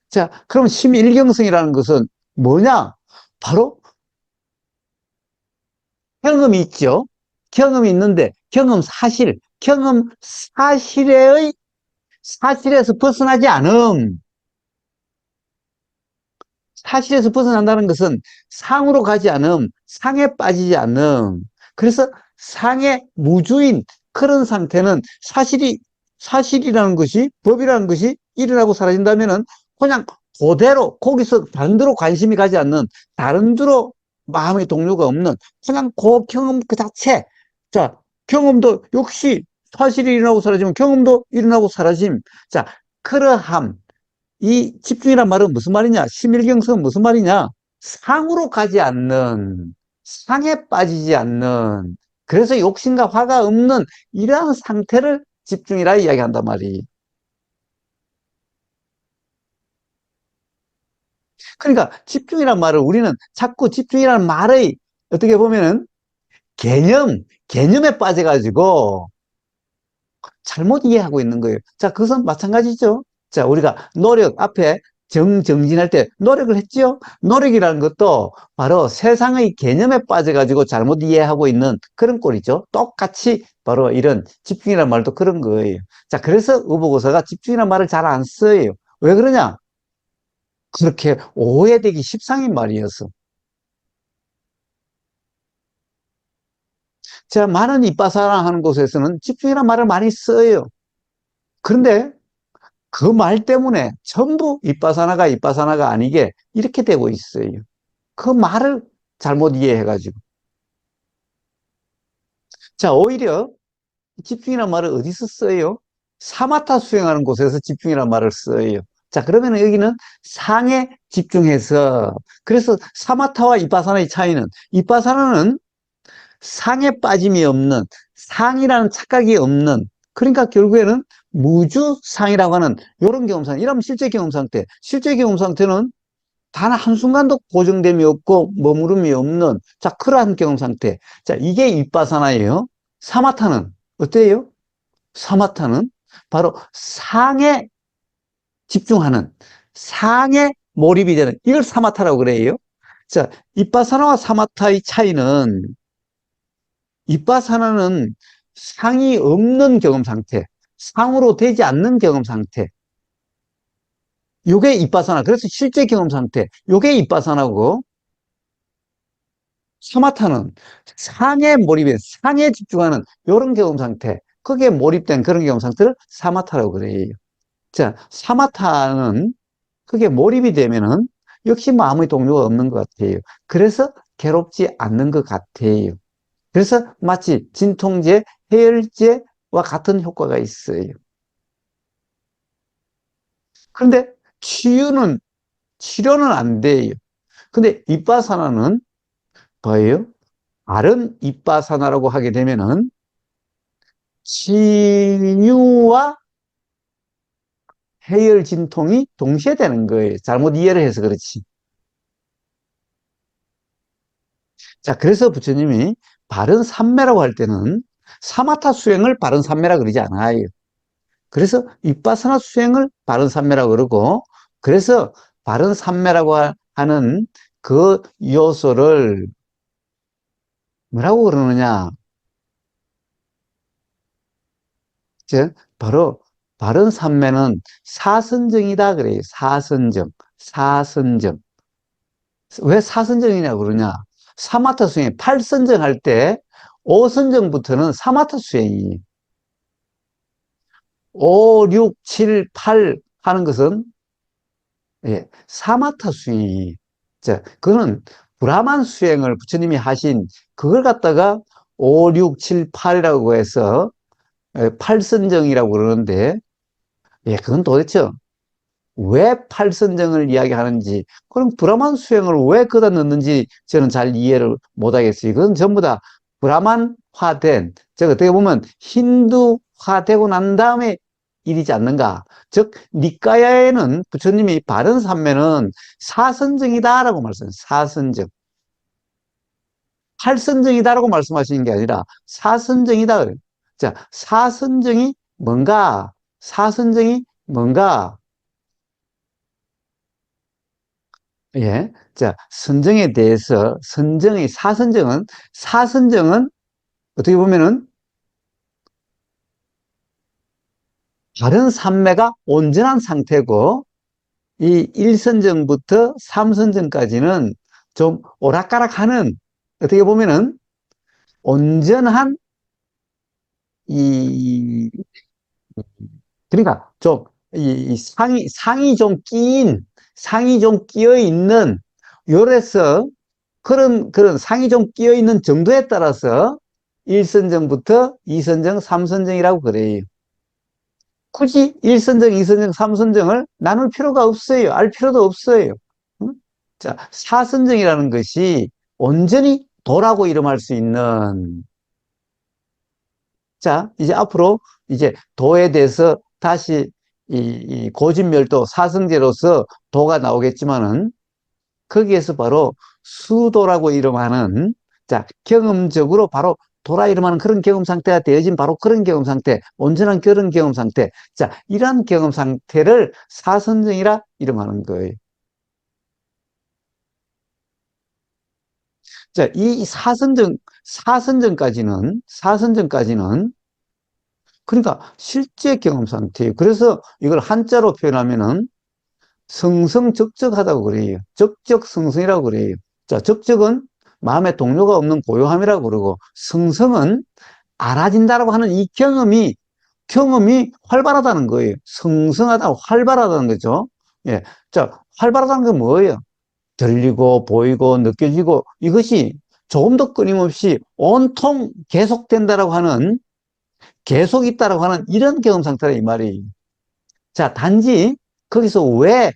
자, 그럼 심일경성이라는 것은 뭐냐? 바로 경험이 있죠. 경험이 있는데, 경험 사실의, 사실에서 벗어나지 않음. 사실에서 벗어난다는 것은 상으로 가지 않음, 상에 빠지지 않음. 그래서 상의 무주인 그런 상태는 사실이라는 것이, 법이라는 것이 일어나고 사라진다면은 그냥 그대로, 거기서 다른 데로 관심이 가지 않는, 다른 데로 마음의 동료가 없는, 그냥 그 경험 그 자체. 자, 경험도 역시 사실이 일어나고 사라지면 경험도 일어나고 사라짐. 자, 그러함. 이 집중이란 말은 무슨 말이냐? 심일경성은 무슨 말이냐? 상으로 가지 않는, 상에 빠지지 않는, 그래서 욕심과 화가 없는 이러한 상태를 집중이라 이야기한단 말이. 그러니까 집중이란 말을 우리는 자꾸 집중이라는 말의 어떻게 보면은 개념에 빠져가지고 잘못 이해하고 있는 거예요. 자, 그것은 마찬가지죠. 자, 우리가 노력 앞에 정진할 때 노력을 했죠? 노력이라는 것도 바로 세상의 개념에 빠져가지고 잘못 이해하고 있는 그런 꼴이죠. 똑같이 바로 이런 집중이라는 말도 그런 거예요. 자, 그래서 의보고서가 집중이라는 말을 잘 안 써요. 왜 그러냐? 그렇게 오해되기 십상인 말이어서. 제가 많은 이빠사랑 하는 곳에서는 집중이라는 말을 많이 써요. 그런데 그 말 때문에 전부 이빠사나가 아니게 이렇게 되고 있어요. 그 말을 잘못 이해해가지고. 자, 오히려 집중이라는 말을 어디서 써요? 사마타 수행하는 곳에서 집중이라는 말을 써요. 자, 그러면 여기는 상에 집중해서, 그래서 사마타와 이빠사나의 차이는, 이빠사나는 상에 빠짐이 없는, 상이라는 착각이 없는, 그러니까 결국에는 무주상이라고 하는 이런 경험 상태, 이러면 실제 경험 상태, 실제 경험 상태는 단 한순간도 고정됨이 없고 머무름이 없는, 자, 그러한 경험 상태. 자, 이게 이빠사나예요. 사마타는 어때요? 사마타는 바로 상에 집중하는, 상에 몰입이 되는, 이걸 사마타라고 그래요. 자, 이빠사나와 사마타의 차이는, 이빠사나는 상이 없는 경험 상태, 상으로 되지 않는 경험 상태, 요게 이빠사나. 그래서 실제 경험 상태, 요게 이빠사나고, 사마타는 상에 몰입해, 상에 집중하는 이런 경험 상태, 거기에 몰입된 그런 경험 상태를 사마타라고 그래요. 자, 사마타는 그게 몰입이 되면은 역시 뭐 아무 동료가 없는 것 같아요. 그래서 괴롭지 않는 것 같아요. 그래서 마치 진통제, 해열제와 같은 효과가 있어요. 그런데 치료는 안 돼요. 근데 이빠사나는 뭐예요? 다른 이빠사나라고 하게 되면은 치유와 해열 진통이 동시에 되는 거예요. 잘못 이해를 해서 그렇지. 자, 그래서 부처님이 바른 삼매라고 할 때는 사마타 수행을 바른 삼매라 그러지 않아요. 그래서 윗바사나 수행을 바른 삼매라고 그러고, 그래서 바른 삼매라고 하는 그 요소를 뭐라고 그러느냐? 즉, 바로 바른 삼매는 사선정이다 그래요. 사선정. 사선정. 왜 사선정이냐고 그러냐? 사마타 수행, 8선정 할 때, 5선정부터는 사마타 수행이에요. 5, 6, 7, 8 하는 것은, 예, 사마타 수행이, 자, 그거는 브라만 수행을 부처님이 하신, 그걸 갖다가 5, 6, 7, 8이라고 해서, 8선정이라고 그러는데, 예, 그건 도대체 왜 팔선정을 이야기하는지, 그럼 브라만 수행을 왜 거기다 넣는지 저는 잘 이해를 못하겠어요. 그건 전부 다 브라만화된, 즉 어떻게 보면 힌두화되고 난 다음에 일이지 않는가. 즉 니까야에는 부처님이 바른 삼매는 사선정이다라고 말씀해요. 사선정. 팔선정이다라고 말씀하시는 게 아니라 사선정이다. 자, 사선정이 뭔가? 사선정이 뭔가? 예. 자, 선정에 대해서, 사선정은 어떻게 보면은 다른 산매가 온전한 상태고, 이 1선정부터 3선정까지는 좀 오락가락하는, 어떻게 보면은 온전한 이, 그러니까 좀, 상이 좀 끼어 있는, 요래서 그런 상이 좀 끼어 있는 정도에 따라서 1선정부터 2선정, 3선정이라고 그래요. 굳이 1선정, 2선정, 3선정을 나눌 필요가 없어요. 알 필요도 없어요. 응? 자, 4선정이라는 것이 온전히 도라고 이름할 수 있는, 자, 이제 앞으로 이제 도에 대해서 다시 이 고진멸도 사성제로서 도가 나오겠지만은 거기에서 바로 수도라고 이름하는, 자, 경험적으로 바로 도라 이름하는 그런 경험 상태가 되어진 바로 그런 경험 상태, 온전한 그런 경험 상태. 자, 이러한 경험 상태를 사선정이라 이름하는 거예요. 자, 이 사선정까지는, 그러니까 실제 경험 상태예요. 그래서 이걸 한자로 표현하면은 성성적적하다고 그래요. 적적성성이라고 그래요. 자, 적적은 마음에 동료가 없는 고요함이라고 그러고, 성성은 알아진다라고 하는 이 경험이 활발하다는 거예요. 성성하다, 활발하다는 거죠. 예. 자, 활발하다는 건 뭐예요? 들리고, 보이고, 느껴지고, 이것이 조금 더 끊임없이 온통 계속된다라고 하는, 계속 있다라고 하는 이런 경험 상태라 이 말이에요. 자, 단지 거기서 왜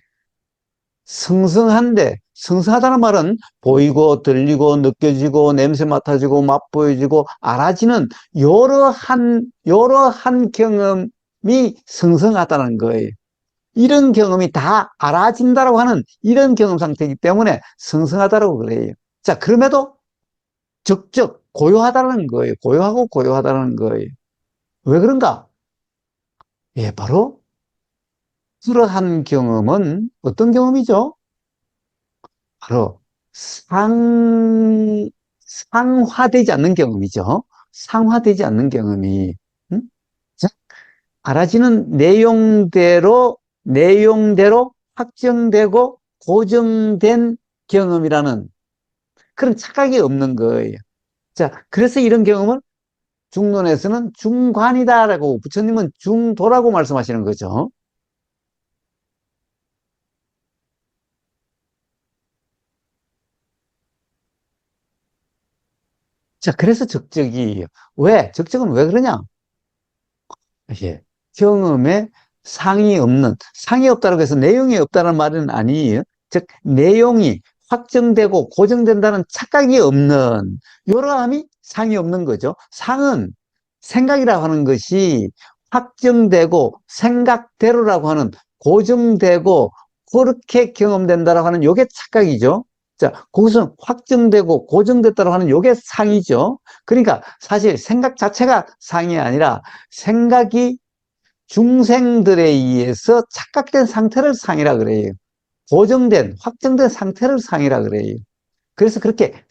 성성하다는 말은 보이고, 들리고, 느껴지고, 냄새 맡아지고, 맛보여지고, 알아지는 여러한 경험이 성성하다는 거예요. 이런 경험이 다 알아진다라고 하는 이런 경험 상태이기 때문에 성성하다라고 그래요. 자, 그럼에도 적적, 고요하다는 거예요. 고요하고 고요하다는 거예요. 왜 그런가? 예, 바로 그러한 경험은 어떤 경험이죠? 바로 상, 상화되지 않는 경험이죠. 상화되지 않는 경험이. 음? 자, 알아지는 내용대로 확정되고 고정된 경험이라는 그런 착각이 없는 거예요. 자, 그래서 이런 경험을 중론에서는 중관이다라고, 부처님은 중도라고 말씀하시는 거죠. 자, 그래서 적적이에요. 왜? 적적은 왜 그러냐? 예. 경험에 상이 없다고 해서 내용이 없다는 말은 아니에요. 즉, 내용이 확정되고 고정된다는 착각이 없는, 요러함이 상이 없는 거죠. 상은 생각이라고 하는 것이 확정되고 생각대로라고 하는 고정되고 그렇게 경험된다라고 하는 요게 착각이죠. 자, 그것은 확정되고 고정됐다고 하는 요게 상이죠. 그러니까 사실 생각 자체가 상이 아니라 생각이 중생들에 의해서 착각된 상태를 상이라 그래요. 고정된, 확정된 상태를 상이라 그래요. 그래서 그렇게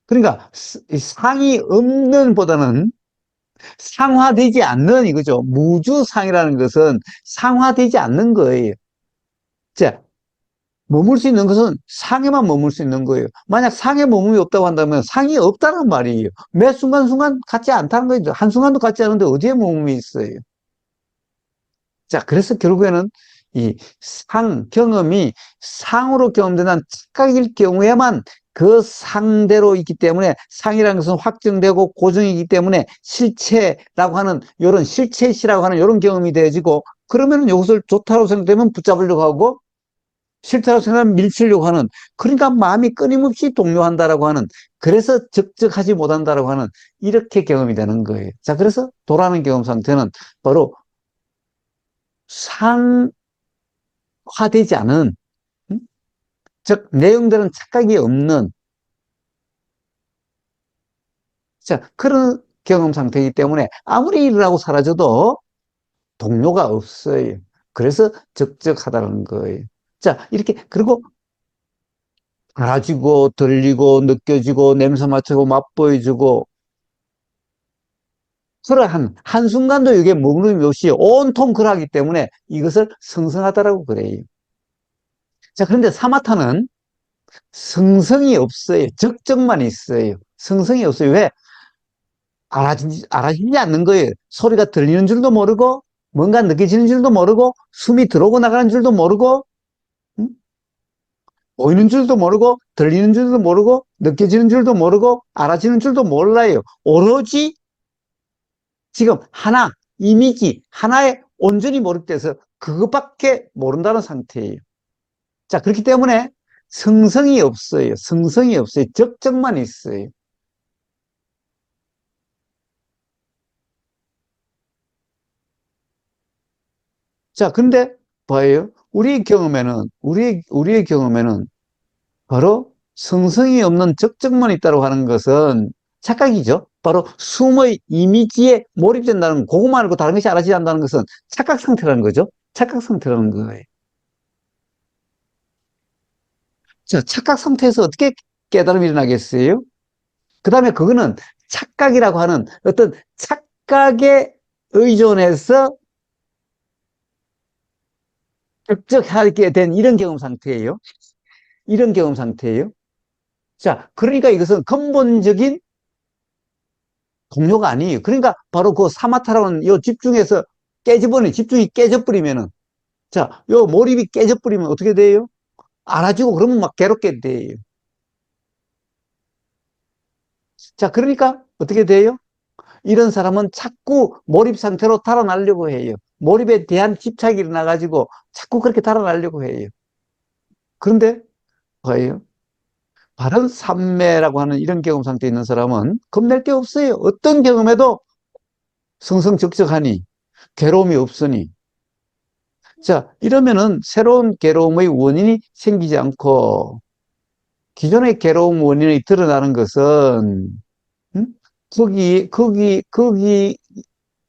그러니까 상이 없는 보다는 상화되지 않는 이거죠. 무주상이라는 것은 상화되지 않는 거예요. 자, 머물 수 있는 것은 상에만 머물 수 있는 거예요. 만약 상에 머물이 없다고 한다면 상이 없다는 말이에요. 매 순간순간 같지 않다는 거죠. 한순간도 같지 않은데 어디에 머물이 있어요. 자, 그래서 결국에는 이 경험이 상으로 경험되는 착각일 경우에만 그 상대로 있기 때문에 상이라는 것은 확정되고 고정이기 때문에 실체라고 하는 이런 실체시라고 하는 이런 경험이 되어지고 그러면은 이것을 좋다고 생각되면 붙잡으려고 하고 싫다고 생각하면 밀치려고 하는 그러니까 마음이 끊임없이 동요한다라고 하는 그래서 적적하지 못한다라고 하는 이렇게 경험이 되는 거예요. 자, 그래서 도라는 경험 상태는 바로 상화되지 않은 음? 즉 내용들은 착각이 없는 자 그런 경험 상태이기 때문에 아무리 일을 사라져도 동료가 없어요. 그래서 적적하다는 거예요. 자 이렇게 그리고 알아지고 들리고 느껴지고 냄새 맡고 맛보여주고 그러한 한순간도 이게 머무름이 없이 온통 그러하기 때문에 이것을 성성하다라고 그래요. 자 그런데 사마타는 성성이 없어요. 적정만 있어요. 성성이 없어요. 왜? 알아지지 않는 거예요. 소리가 들리는 줄도 모르고, 뭔가 느껴지는 줄도 모르고, 숨이 들어오고 나가는 줄도 모르고, 음? 보이는 줄도 모르고, 들리는 줄도 모르고, 느껴지는 줄도 모르고, 알아지는 줄도 몰라요. 오로지 지금 하나, 이미지, 하나에 온전히 몰입돼서 그것밖에 모른다는 상태예요. 자, 그렇기 때문에 성성이 없어요. 성성이 없어요. 적정만 있어요. 자, 근데 봐요. 우리의 경험에는 바로 성성이 없는 적정만 있다고 하는 것은 착각이죠. 바로 숨의 이미지에 몰입된다는 그거 말고 다른 것이 알아지지 않는다는 것은 착각 상태라는 거죠. 착각 상태라는 거예요. 자, 착각 상태에서 어떻게 깨달음이 일어나겠어요? 그 다음에 그거는 착각이라고 하는 어떤 착각에 의존해서 적적하게 된 이런 경험 상태예요. 이런 경험 상태예요. 자, 그러니까 이것은 근본적인 동료가 아니에요. 그러니까 바로 그 사마타라는 요 집중해서 집중이 깨져버리면은, 자, 요 몰입이 깨져버리면 어떻게 돼요? 알아주고 그러면 막 괴롭게 돼요. 자, 그러니까 어떻게 돼요? 이런 사람은 자꾸 몰입 상태로 달아나려고 해요. 몰입에 대한 집착이 일어나가지고 자꾸 그렇게 달아나려고 해요. 그런데 뭐예요? 바른 삼매라고 하는 이런 경험 상태에 있는 사람은 겁낼 게 없어요. 어떤 경험에도 성성적적하니, 괴로움이 없으니. 자, 이러면은 새로운 괴로움의 원인이 생기지 않고, 기존의 괴로움 원인이 드러나는 것은, 음?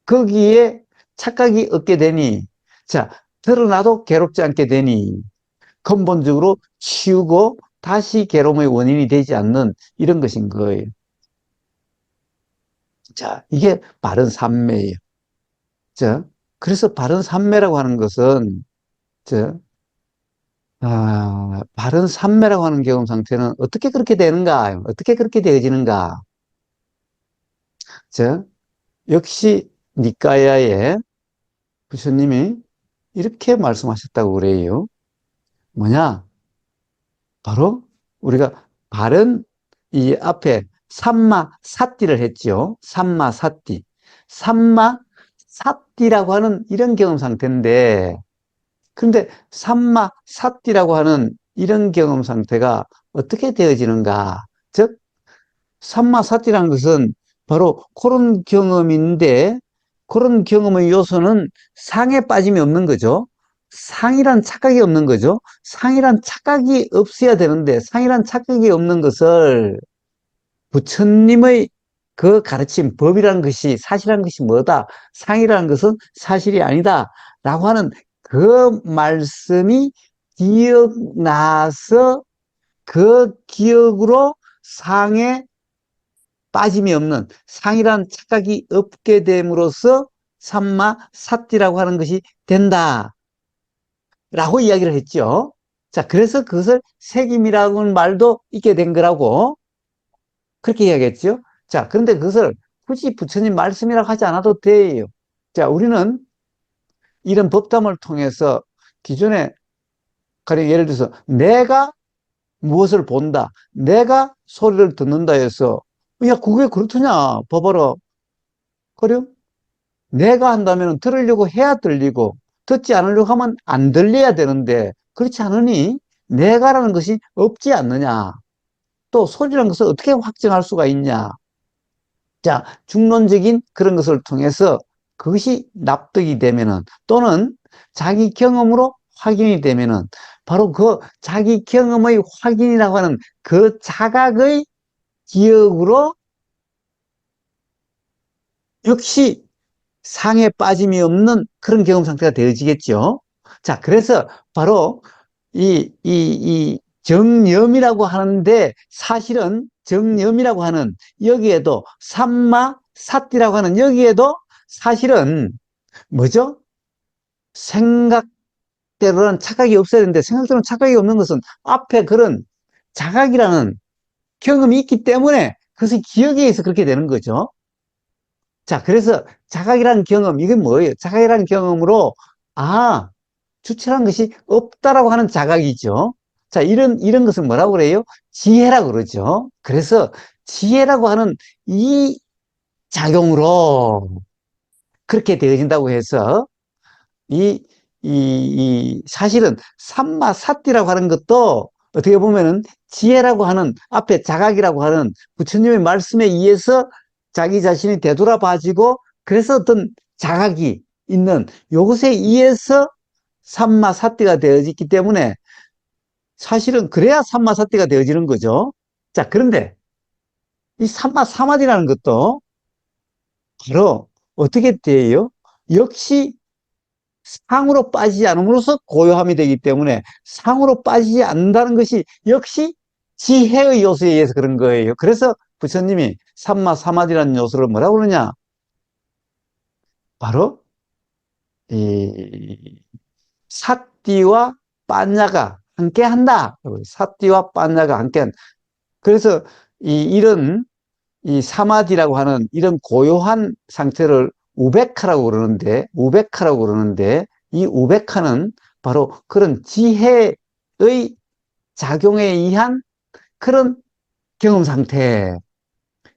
거기에 착각이 없게 되니, 자, 드러나도 괴롭지 않게 되니, 근본적으로 치우고 다시 괴로움의 원인이 되지 않는 이런 것인 거예요. 자, 이게 바른 삼매예요. 자, 그래서 바른 삼매라고 하는 것은, 자, 바른 삼매라고 하는 경험 상태는 어떻게 그렇게 되는가? 어떻게 그렇게 되어지는가? 자, 역시 니까야의 부처님이 이렇게 말씀하셨다고 그래요. 뭐냐? 바로 우리가 바른 이 앞에 삼마 사띠를 했죠. 삼마 사띠. 삼마 사띠라고 하는 이런 경험 상태인데, 근데 삼마 사띠라고 하는 이런 경험 상태가 어떻게 되어지는가? 즉, 삼마 사띠라는 것은 바로 그런 경험인데, 그런 경험의 요소는 상에 빠짐이 없는 거죠. 상이란 착각이 없는 거죠. 상이란 착각이 없어야 되는데, 상이란 착각이 없는 것을 부처님의 그 가르침, 법이라는 것이, 사실이라는 것이 뭐다? 상이라는 것은 사실이 아니다. 라고 하는 그 말씀이 기억나서 그 기억으로 상에 빠짐이 없는 상이란 착각이 없게 됨으로써 삼마 사띠라고 하는 것이 된다. 라고 이야기를 했죠. 자, 그래서 그것을 색임이라고 하는 말도 있게 된 거라고 그렇게 이야기했죠. 자, 그런데 그것을 굳이 부처님 말씀이라고 하지 않아도 돼요. 자, 우리는 이런 법담을 통해서 기존에 가령 예를 들어서 내가 무엇을 본다, 내가 소리를 듣는다 해서 야, 그게 그렇더냐, 봐봐라. 그래요? 내가 한다면 들으려고 해야 들리고 듣지 않으려고 하면 안 들려야 되는데 그렇지 않으니 내가라는 것이 없지 않느냐. 또 소리라는 것을 어떻게 확정할 수가 있냐. 자, 중론적인 그런 것을 통해서 그것이 납득이 되면은 또는 자기 경험으로 확인이 되면은 바로 그 자기 경험의 확인이라고 하는 그 자각의 기억으로 역시 상에 빠짐이 없는 그런 경험 상태가 되어지겠죠. 자, 그래서 바로 이 정념이라고 하는데 사실은 정념이라고 하는 여기에도 삼마 사띠라고 하는 여기에도 사실은 뭐죠? 생각대로는 착각이 없어야 되는데 생각대로는 착각이 없는 것은 앞에 그런 자각이라는 경험이 있기 때문에 그것이 기억에 의해서 그렇게 되는 거죠. 자, 그래서 자각이라는 경험, 이게 뭐예요? 자각이라는 경험으로, 아, 주체라는 것이 없다라고 하는 자각이죠. 자, 이런 것을 뭐라고 그래요? 지혜라고 그러죠. 그래서 지혜라고 하는 이 작용으로 그렇게 되어진다고 해서 사실은 삼마사띠라고 하는 것도 어떻게 보면은 지혜라고 하는 앞에 자각이라고 하는 부처님의 말씀에 의해서 자기 자신이 되돌아봐지고 그래서 어떤 자각이 있는 요것에 의해서 삼마사띠가 되어졌기 때문에 사실은 그래야 삼마사띠가 되어지는 거죠. 자, 그런데 이 삼마사마디라는 것도 바로 어떻게 돼요? 역시 상으로 빠지지 않음으로써 고요함이 되기 때문에 상으로 빠지지 않는다는 것이 역시 지혜의 요소에 의해서 그런 거예요. 그래서 부처님이 삼마 사마디라는 요소를 뭐라고 그러냐? 바로 이 사띠와 빠냐가 함께 한다. 사띠와 빠냐가 함께 한다. 그래서 이런 이 사마디라고 하는 이런 고요한 상태를 우베카라고 그러는데, 우베카라고 그러는데, 이 우베카는 바로 그런 지혜의 작용에 의한 그런 경험 상태.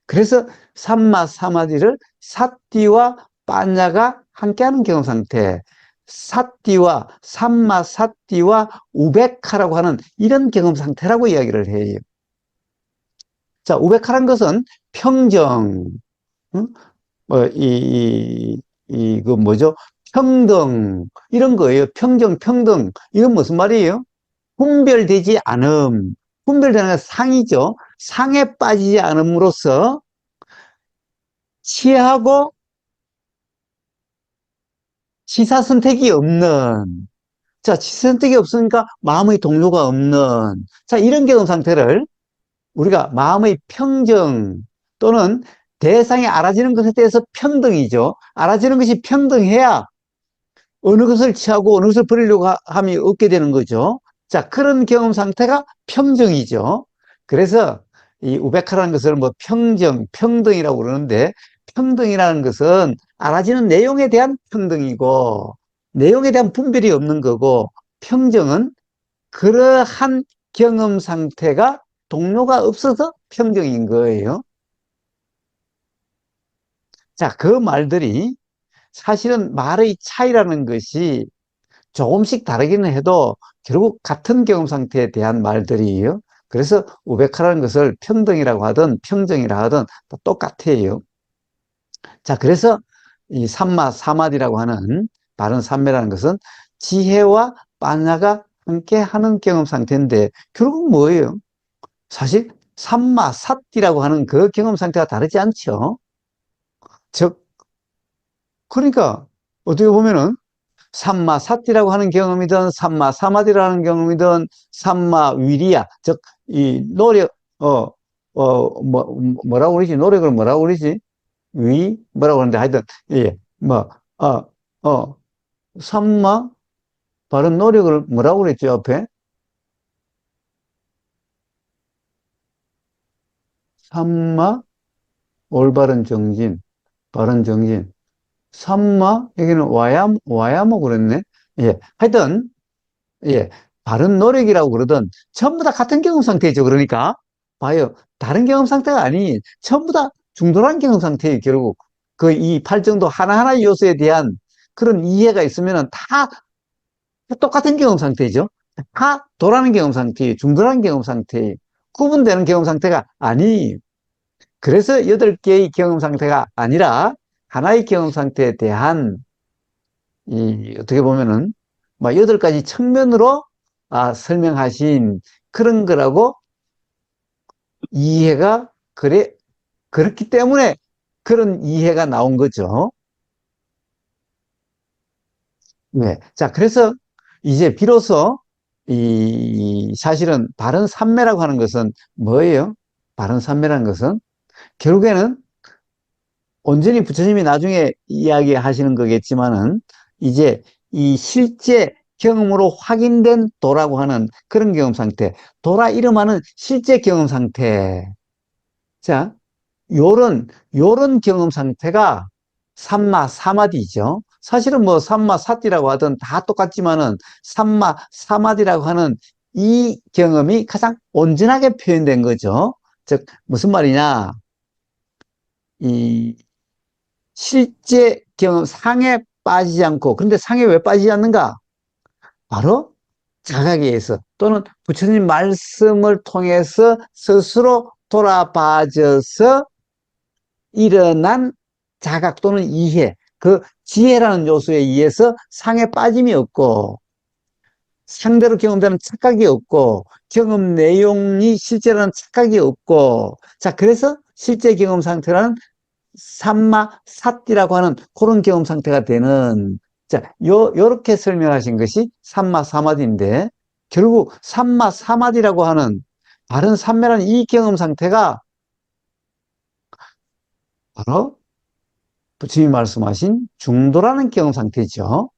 그래서 삼마 사마디를 사띠와 빠냐가 함께하는 경험 상태, 사띠와 삼마 사띠와 우베카라고 하는 이런 경험 상태라고 이야기를 해요. 자, 우베카란 것은 평정, 응? 그 뭐죠? 평등, 이런 거예요. 평정, 평등. 이건 무슨 말이에요? 분별되지 않음. 분별되는 건 상이죠. 상에 빠지지 않음으로써 취하고 취사 선택이 없는, 자, 취사 선택이 없으니까 마음의 동요가 없는, 자, 이런 경험 상태를 우리가 마음의 평정 또는 대상이 알아지는 것에 대해서 평등이죠. 알아지는 것이 평등해야 어느 것을 취하고 어느 것을 버리려고 함이 없게 되는 거죠. 자, 그런 경험 상태가 평정이죠. 그래서 이 우베카라는 것을 뭐 평정, 평등이라고 그러는데, 평등이라는 것은 알아지는 내용에 대한 평등이고 내용에 대한 분별이 없는 거고, 평정은 그러한 경험 상태가 동료가 없어서 평정인 거예요. 자, 그 말들이 사실은 말의 차이라는 것이 조금씩 다르기는 해도 결국 같은 경험 상태에 대한 말들이에요. 그래서 우베카라는 것을 평등이라고 하든 평정이라 하든 똑같아요. 자, 그래서 이 삼마 사마디라고 하는 바른 삼매라는 것은 지혜와 빠냐가 함께 하는 경험 상태인데, 결국 뭐예요? 사실 삼마 사띠라고 하는 그 경험 상태가 다르지 않죠. 즉, 그러니까 어떻게 보면은 삼마 사띠라고 하는 경험이든 삼마 사마디라는 경험이든 삼마 위리야, 즉 이 노력, 뭐라고 그러지? 노력을 뭐라고 그러지? 뭐라고 그러는데, 하여튼 예, 뭐 어, 어, 삼마 바른 노력을 뭐라고 그랬죠? 옆에 삼마 올바른 정진, 바른 정진, 삼마 여기는 와야모 그랬네. 예, 하여튼 예, 바른 노력이라고 그러든 전부 다 같은 경험 상태죠. 그러니까 봐요, 다른 경험 상태가 아닌 전부 다 중도란 경험 상태예요. 결국 그 이 팔정도 하나하나 요소에 대한 그런 이해가 있으면은 다 똑같은 경험 상태죠. 다 도라는 경험 상태예요. 중도라는 경험 상태예요. 구분되는 경험 상태가 아니. 그래서 8개의 경험 상태가 아니라 하나의 경험 상태에 대한 이 어떻게 보면은 막 8가지 측면으로 설명하신 그런 거라고 이해가 그렇기 때문에 그런 이해가 나온 거죠. 네. 자, 그래서 이제 비로소 이 사실은 바른 삼매라고 하는 것은 뭐예요? 바른 삼매라는 것은 결국에는 온전히 부처님이 나중에 이야기하시는 거겠지만은 이제 이 실제 경험으로 확인된 도라고 하는 그런 경험 상태, 도라 이름하는 실제 경험 상태. 자, 요런 경험 상태가 삼마 사마디죠. 사실은 뭐 삼마 사띠라고 하든 다 똑같지만은 삼마 사마디라고 하는 이 경험이 가장 온전하게 표현된 거죠. 즉 무슨 말이냐? 이 실제 경험 상에 빠지지 않고, 그런데 상에 왜 빠지지 않는가? 바로 자각에 의해서 또는 부처님 말씀을 통해서 스스로 돌아봐져서 일어난 자각 또는 이해, 그 지혜라는 요소에 의해서 상에 빠짐이 없고, 상대로 경험되는 착각이 없고, 경험 내용이 실제라는 착각이 없고, 자, 그래서 실제 경험 상태라는 삼마 사띠라고 하는 그런 경험 상태가 되는, 자, 요렇게 설명하신 것이 삼마 사마디인데, 결국 삼마 사마디라고 하는 바른 삼매라는 이 경험 상태가 바로 부처님이 말씀하신 중도라는 경험 상태죠.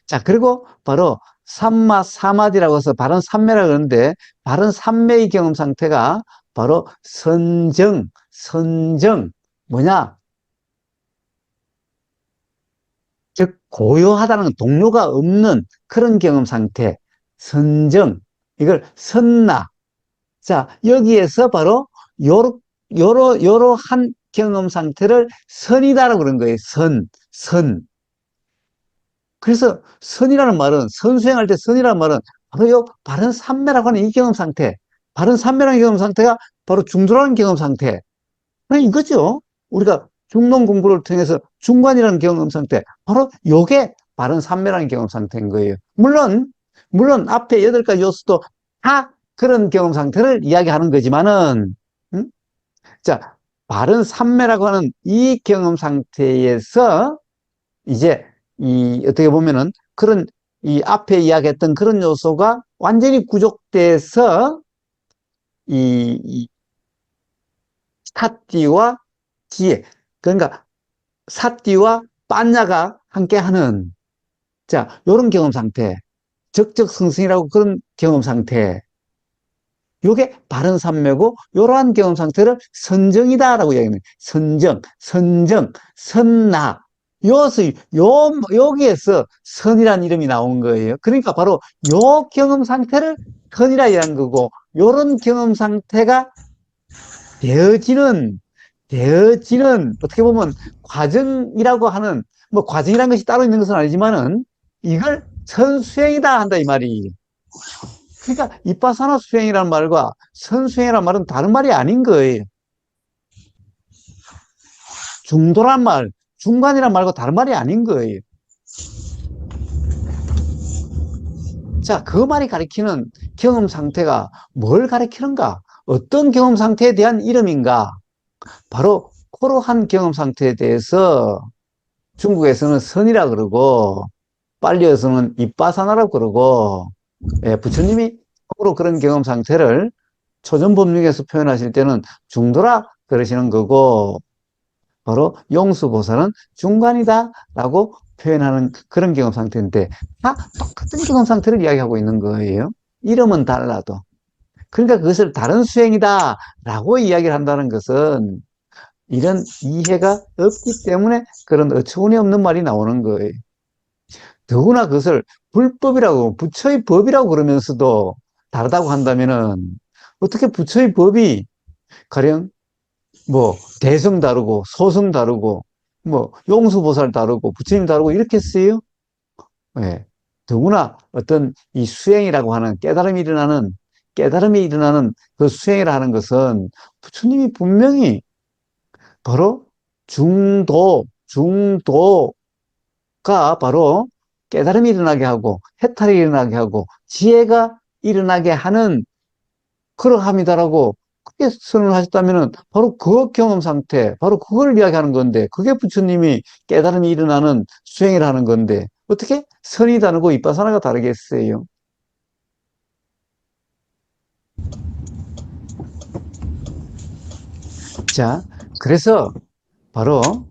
자, 그리고 바로 삼마 사마디라고 해서 바른 삼매라 그러는데, 바른 삼매의 경험 상태가 바로 선정, 뭐냐? 즉, 고요하다는 동료가 없는 그런 경험 상태, 선정, 이걸 선나. 자, 여기에서 바로 요러한 경험 상태를 선이다라고 그런 거예요. 선. 그래서 선이라는 말은, 선수행할 때 선이라는 말은 바로 요 바른 삼매라고 하는 이 경험 상태, 바른 삼매라는 경험 상태가 바로 중도라는 경험 상태. 그냥 이거죠. 우리가 중론 공부를 통해서 중관이라는 경험 상태, 바로 요게 바른 삼매라는 경험 상태인 거예요. 물론 앞에 8가지 요소도 다 그런 경험 상태를 이야기하는 거지만은, 음? 자, 바른 삼매라고 하는 이 경험 상태에서 이제 어떻게 보면은 그런 이 앞에 이야기했던 그런 요소가 완전히 구족돼서 이 사띠와 지혜, 그러니까 사띠와 빠냐가 함께하는, 자, 요런 경험 상태, 적적성승이라고 그런 경험 상태, 요게 바른 삼매고, 요러한 경험 상태를 선정이다라고 이야기하는, 선나. 여기에서 선이라는 이름이 나온 거예요. 그러니까 바로 요 경험 상태를 선이라 이야기한 거고, 요런 경험 상태가 되어지는, 어떻게 보면 과정이라고 하는, 뭐 과정이라는 것이 따로 있는 것은 아니지만은, 이걸 선수행이다 한다, 이 말이. 그러니까 이빠사나 수행이라는 말과 선수행이라는 말은 다른 말이 아닌 거예요. 중도란 말, 중간이란 말과 다른 말이 아닌 거예요. 자, 그 말이 가리키는 경험 상태가 뭘 가리키는가? 어떤 경험 상태에 대한 이름인가? 바로 그러한 경험 상태에 대해서 중국에서는 선이라 그러고, 빨리어서는 이빠사나라고 그러고, 예, 부처님이 거꾸로 그런 경험 상태를 초전법륜에서 표현하실 때는 중도라 그러시는 거고, 바로 용수보살은 중간이다라고 표현하는 그런 경험 상태인데, 다 똑같은 경험 상태를 이야기하고 있는 거예요. 이름은 달라도. 그러니까 그것을 다른 수행이다라고 이야기를 한다는 것은 이런 이해가 없기 때문에 그런 어처구니 없는 말이 나오는 거예요. 더구나 그것을 불법이라고, 부처의 법이라고 그러면서도 다르다고 한다면은 어떻게 부처의 법이 가령 뭐 대성 다르고 소성 다르고 뭐 용수보살 다르고 부처님 다르고 이렇게 쓰요? 예. 더구나 어떤 이 수행이라고 하는 깨달음이 일어나는 그 수행이라 하는 것은 부처님이 분명히 바로 중도가 바로 깨달음이 일어나게 하고 해탈이 일어나게 하고 지혜가 일어나게 하는 그러합니다라고 그렇게 선언을 하셨다면은 바로 그 경험 상태, 바로 그걸 이야기하는 건데 그게 부처님이 깨달음이 일어나는 수행을 하는 건데 어떻게 선이 다르고 이빠사나가 다르겠어요? 자, 그래서 바로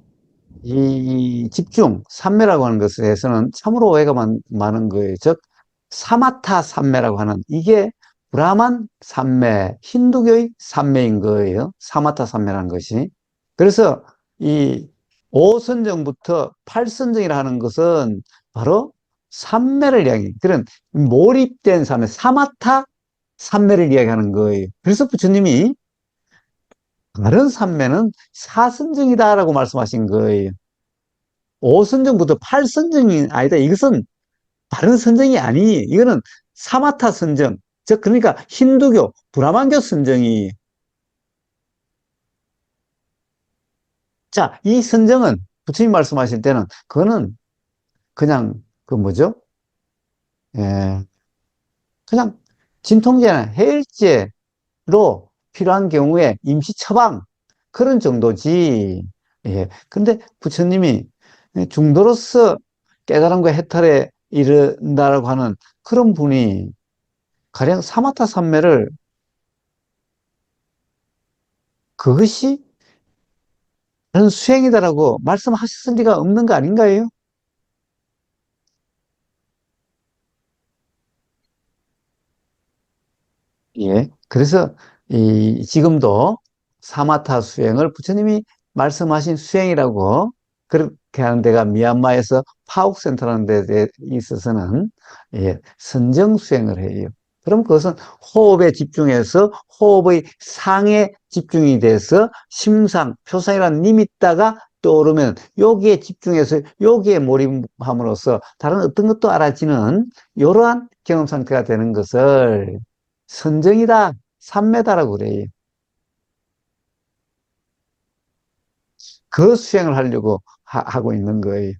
이 집중, 삼매라고 하는 것에서는 참으로 오해가 많은 거예요. 즉, 사마타 삼매라고 하는 이게 브라만 삼매, 힌두교의 삼매인 거예요. 사마타 삼매라는 것이. 그래서 이 5선정부터 8선정이라 하는 것은 바로 삼매를 이야기, 그런 몰입된 삼매, 사마타 삼매를 이야기하는 거예요. 그래서 부처님이 다른 삼매는 사선정이다라고 말씀하신 거예요. 5선정부터 8선정이 아니다. 이것은 다른 선정이 아니. 이거는 사마타 선정. 즉, 그러니까 힌두교, 브라만교 선정이. 자, 이 선정은 부처님 말씀하실 때는 그거는 그냥 그 뭐죠? 예, 그냥 진통제나 해열제로 필요한 경우에 임시 처방 그런 정도지. 예. 근데 부처님이 중도로서 깨달음과 해탈에 이른다라고 하는 그런 분이 가령 사마타 삼매를 그것이 다른 수행이다라고 말씀하셨을 리가 없는 거 아닌가요? 예. 그래서 지금도 사마타 수행을 부처님이 말씀하신 수행이라고 그렇게 하는 데가 미얀마에서 파옥센터라는 데 있어서는 예, 선정 수행을 해요. 그럼 그것은 호흡에 집중해서 호흡의 상에 집중이 돼서 심상, 표상이라는 님이 있다가 떠오르면 여기에 집중해서 여기에 몰입함으로써 다른 어떤 것도 알아지는 이러한 경험 상태가 되는 것을 선정이다, 삼매다라고 그래요. 그 수행을 하려고 하고 있는 거예요.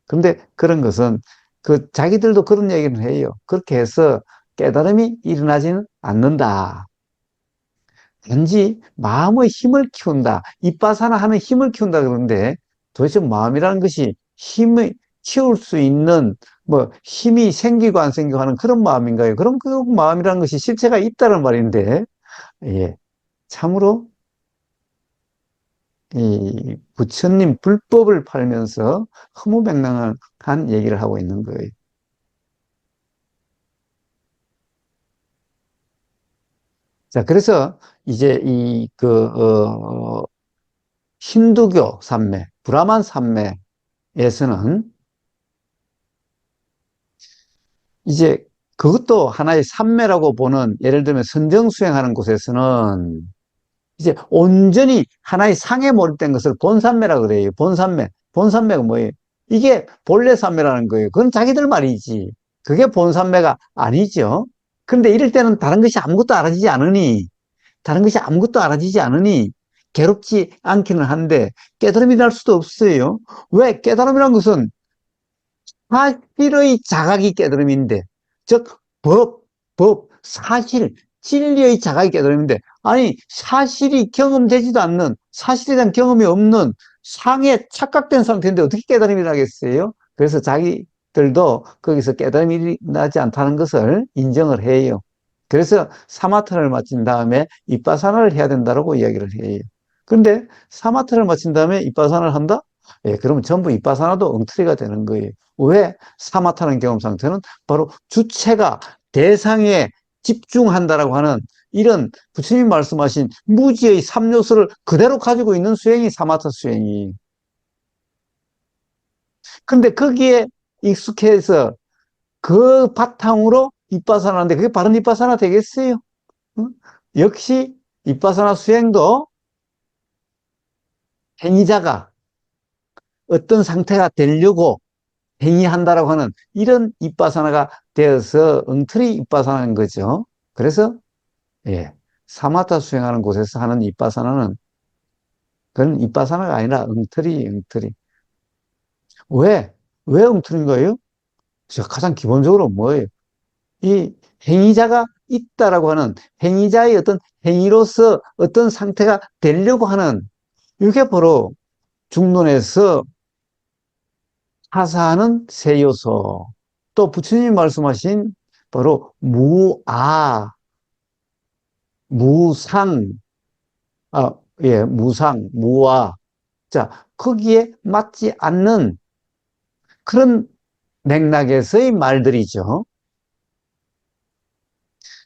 근데 그런 것은 그 자기들도 그런 얘기를 해요. 그렇게 해서 깨달음이 일어나지는 않는다. 단지 마음의 힘을 키운다. 이빠사나 하는 힘을 키운다 그러는데 도대체 마음이라는 것이 힘을 키울 수 있는 뭐 힘이 생기고 안 생기고 하는 그런 마음인가요? 그럼 그 마음이라는 것이 실체가 있다는 말인데, 예, 참으로 이 부처님 불법을 팔면서 허무맹랑한 얘기를 하고 있는 거예요. 자, 그래서 이제 힌두교 산매, 브라만 산매에서는 이제 그것도 하나의 산매라고 보는, 예를 들면 선정 수행하는 곳에서는 이제 온전히 하나의 상에 몰입된 것을 본산매라 그래요. 본산매. 본산매가 뭐예요? 이게 본래 산매라는 거예요. 그건 자기들 말이지. 그게 본산매가 아니죠. 그런데 이럴 때는 다른 것이 아무것도 알아지지 않으니, 다른 것이 아무것도 알아지지 않으니 괴롭지 않기는 한데 깨달음이 날 수도 없어요. 왜? 깨달음이란 것은 사실의 자각이 깨달음인데, 즉, 사실, 진리의 자각이 깨달음인데, 아니, 사실이 경험되지도 않는, 사실에 대한 경험이 없는 상에 착각된 상태인데 어떻게 깨달음이 나겠어요? 그래서 자기들도 거기서 깨달음이 나지 않다는 것을 인정을 해요. 그래서 사마타를 마친 다음에 이빠사나를 해야 된다고 이야기를 해요. 근데 사마타를 마친 다음에 이빠사나를 한다? 예, 그러면 전부 이빠사나도 엉터리가 되는 거예요. 왜? 사마타는 경험 상태는 바로 주체가 대상에 집중한다라고 하는 이런 부처님 말씀하신 무지의 삼요소를 그대로 가지고 있는 수행이 사마타 수행이. 근데 거기에 익숙해서 그 바탕으로 이빠사나인데 그게 바른 이빠사나 되겠어요? 응? 역시 이빠사나 수행도 행위자가 어떤 상태가 되려고 행위한다라고 하는 이런 이빠사나가 되어서 엉터리 이빠사나인 거죠. 그래서 예, 사마타 수행하는 곳에서 하는 이빠사나는 그건 이빠사나가 아니라 엉터리. 왜? 왜 엉터리인 거예요? 가장 기본적으로 뭐예요? 이 행위자가 있다라고 하는 행위자의 어떤 행위로서 어떤 상태가 되려고 하는 이게 바로 중론에서 하사하는 세 요소. 또 부처님이 말씀하신 바로 무상, 예, 무와. 자, 거기에 맞지 않는 그런 맥락에서의 말들이죠.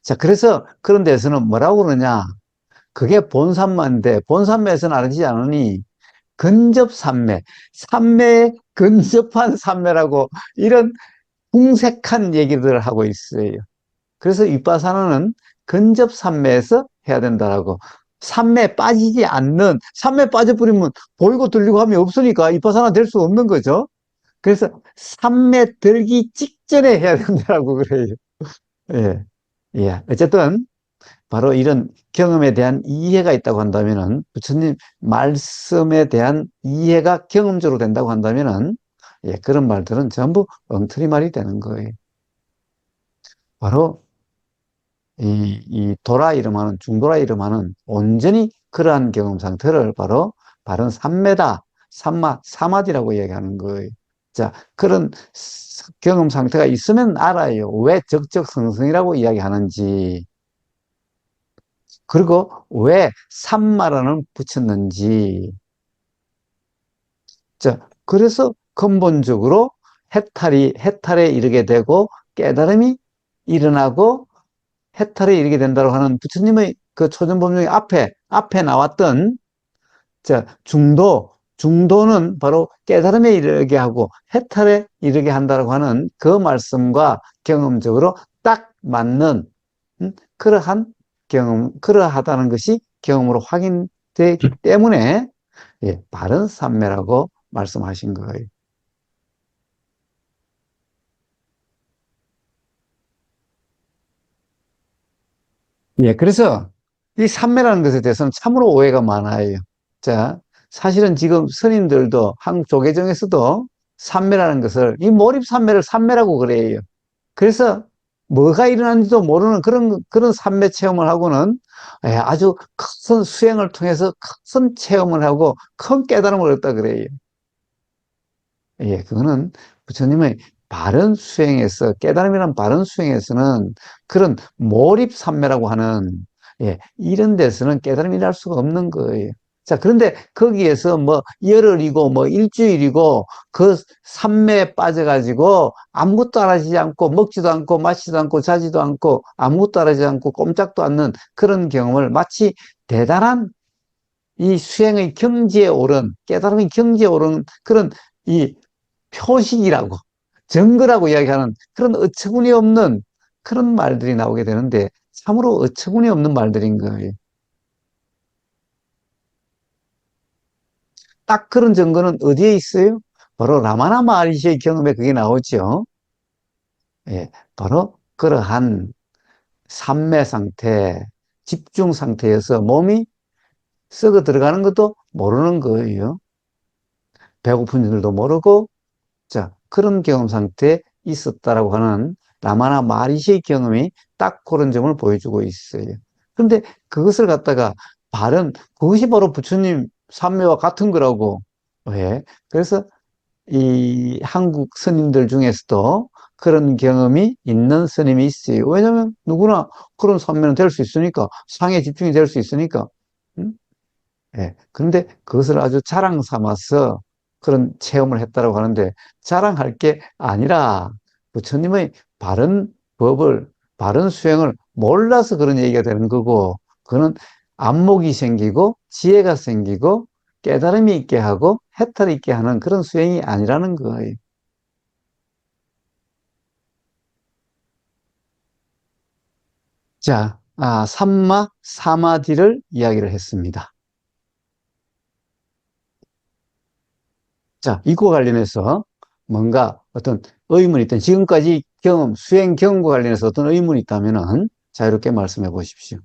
자, 그래서 그런 데서는 뭐라고 그러냐. 그게 본산마인데, 본산매에서는 알아지지 않으니, 근접산매, 산매에 근접한 산매라고 이런 궁색한 얘기들을 하고 있어요. 그래서 윗바사나는 근접산매에서 해야 된다라고. 산매에 빠지지 않는, 산매에 빠져버리면 보이고 들리고 함이 없으니까 윗바사나 될 수 없는 거죠. 그래서 산매 들기 직전에 해야 된다라고 그래요. 예. 예. 어쨌든, 바로 이런 경험에 대한 이해가 있다고 한다면은, 부처님 말씀에 대한 이해가 경험적으로 된다고 한다면은, 예, 그런 말들은 전부 엉터리 말이 되는 거예요. 바로 이 도라 이름하는 중도라 이름하는 온전히 그러한 경험 상태를 바로 바른 삼매다, 사마디라고 얘기하는 거예요. 자, 그런 경험 상태가 있으면 알아요. 왜 적적성성이라고 이야기하는지, 그리고 왜 삼마라는 붙였는지. 자, 그래서 근본적으로 해탈에 이르게 되고 깨달음이 일어나고 해탈에 이르게 된다고 하는 부처님의 그 초전법령의 앞에 나왔던, 자, 중도는 바로 깨달음에 이르게 하고 해탈에 이르게 한다고 하는 그 말씀과 경험적으로 딱 맞는 그러한 그러하다는 것이 경험으로 확인되기 때문에, 예, 바른 삼매라고 말씀하신 거예요. 예, 그래서 이 삼매라는 것에 대해서는 참으로 오해가 많아요. 자, 사실은 지금 스님들도 한국 조계종에서도 삼매라는 것을, 이 몰입 삼매를 삼매라고 그래요. 그래서 뭐가 일어나는지도 모르는 그런 삼매 체험을 하고는, 예, 아주 큰 수행을 통해서 큰 체험을 하고 큰 깨달음을 얻다 그래요. 예, 그거는 부처님의 바른 수행에서, 깨달음이란 바른 수행에서는 그런 몰입삼매라고 하는, 예, 이런 데서는 깨달음이 날 수가 없는 거예요. 자, 그런데 거기에서 뭐 열흘이고 뭐 일주일이고 그 삼매에 빠져가지고 아무것도 알아지지 않고 먹지도 않고 마시지도 않고 자지도 않고 아무것도 알아지지 않고 꼼짝도 않는 그런 경험을 마치 대단한 이 수행의 경지에 오른, 깨달음의 경지에 오른 그런 이 표식이라고, 증거라고 이야기하는 그런 어처구니 없는 그런 말들이 나오게 되는데, 참으로 어처구니 없는 말들인 거예요. 딱 그런 증거는 어디에 있어요? 바로 라마나 마하리시의 경험에 그게 나오죠. 예, 바로 그러한 삼매 상태, 집중 상태에서 몸이 썩어 들어가는 것도 모르는 거예요. 배고픈 줄도 모르고, 자, 그런 경험 상태에 있었다라고 하는 라마나 마리시의 경험이 딱 그런 점을 보여주고 있어요. 그런데 그것을 갖다가 그것이 바로 부처님 삼매와 같은 거라고. 왜? 그래서 이 한국 스님들 중에서도 그런 경험이 있는 스님이 있어요. 왜냐면 누구나 그런 삼매는 될 수 있으니까, 상에 집중이 될 수 있으니까. 응? 예. 그런데 그것을 아주 자랑 삼아서 그런 체험을 했다고 하는데, 자랑할 게 아니라 부처님의 바른 법을, 바른 수행을 몰라서 그런 얘기가 되는 거고, 그는 안목이 생기고 지혜가 생기고 깨달음이 있게 하고 해탈이 있게 하는 그런 수행이 아니라는 거예요. 자, 삼마 사마디를 이야기를 했습니다. 자, 이거 관련해서 뭔가 어떤 의문이 있던 지금까지 수행 경험과 관련해서 어떤 의문이 있다면은 자유롭게 말씀해 보십시오.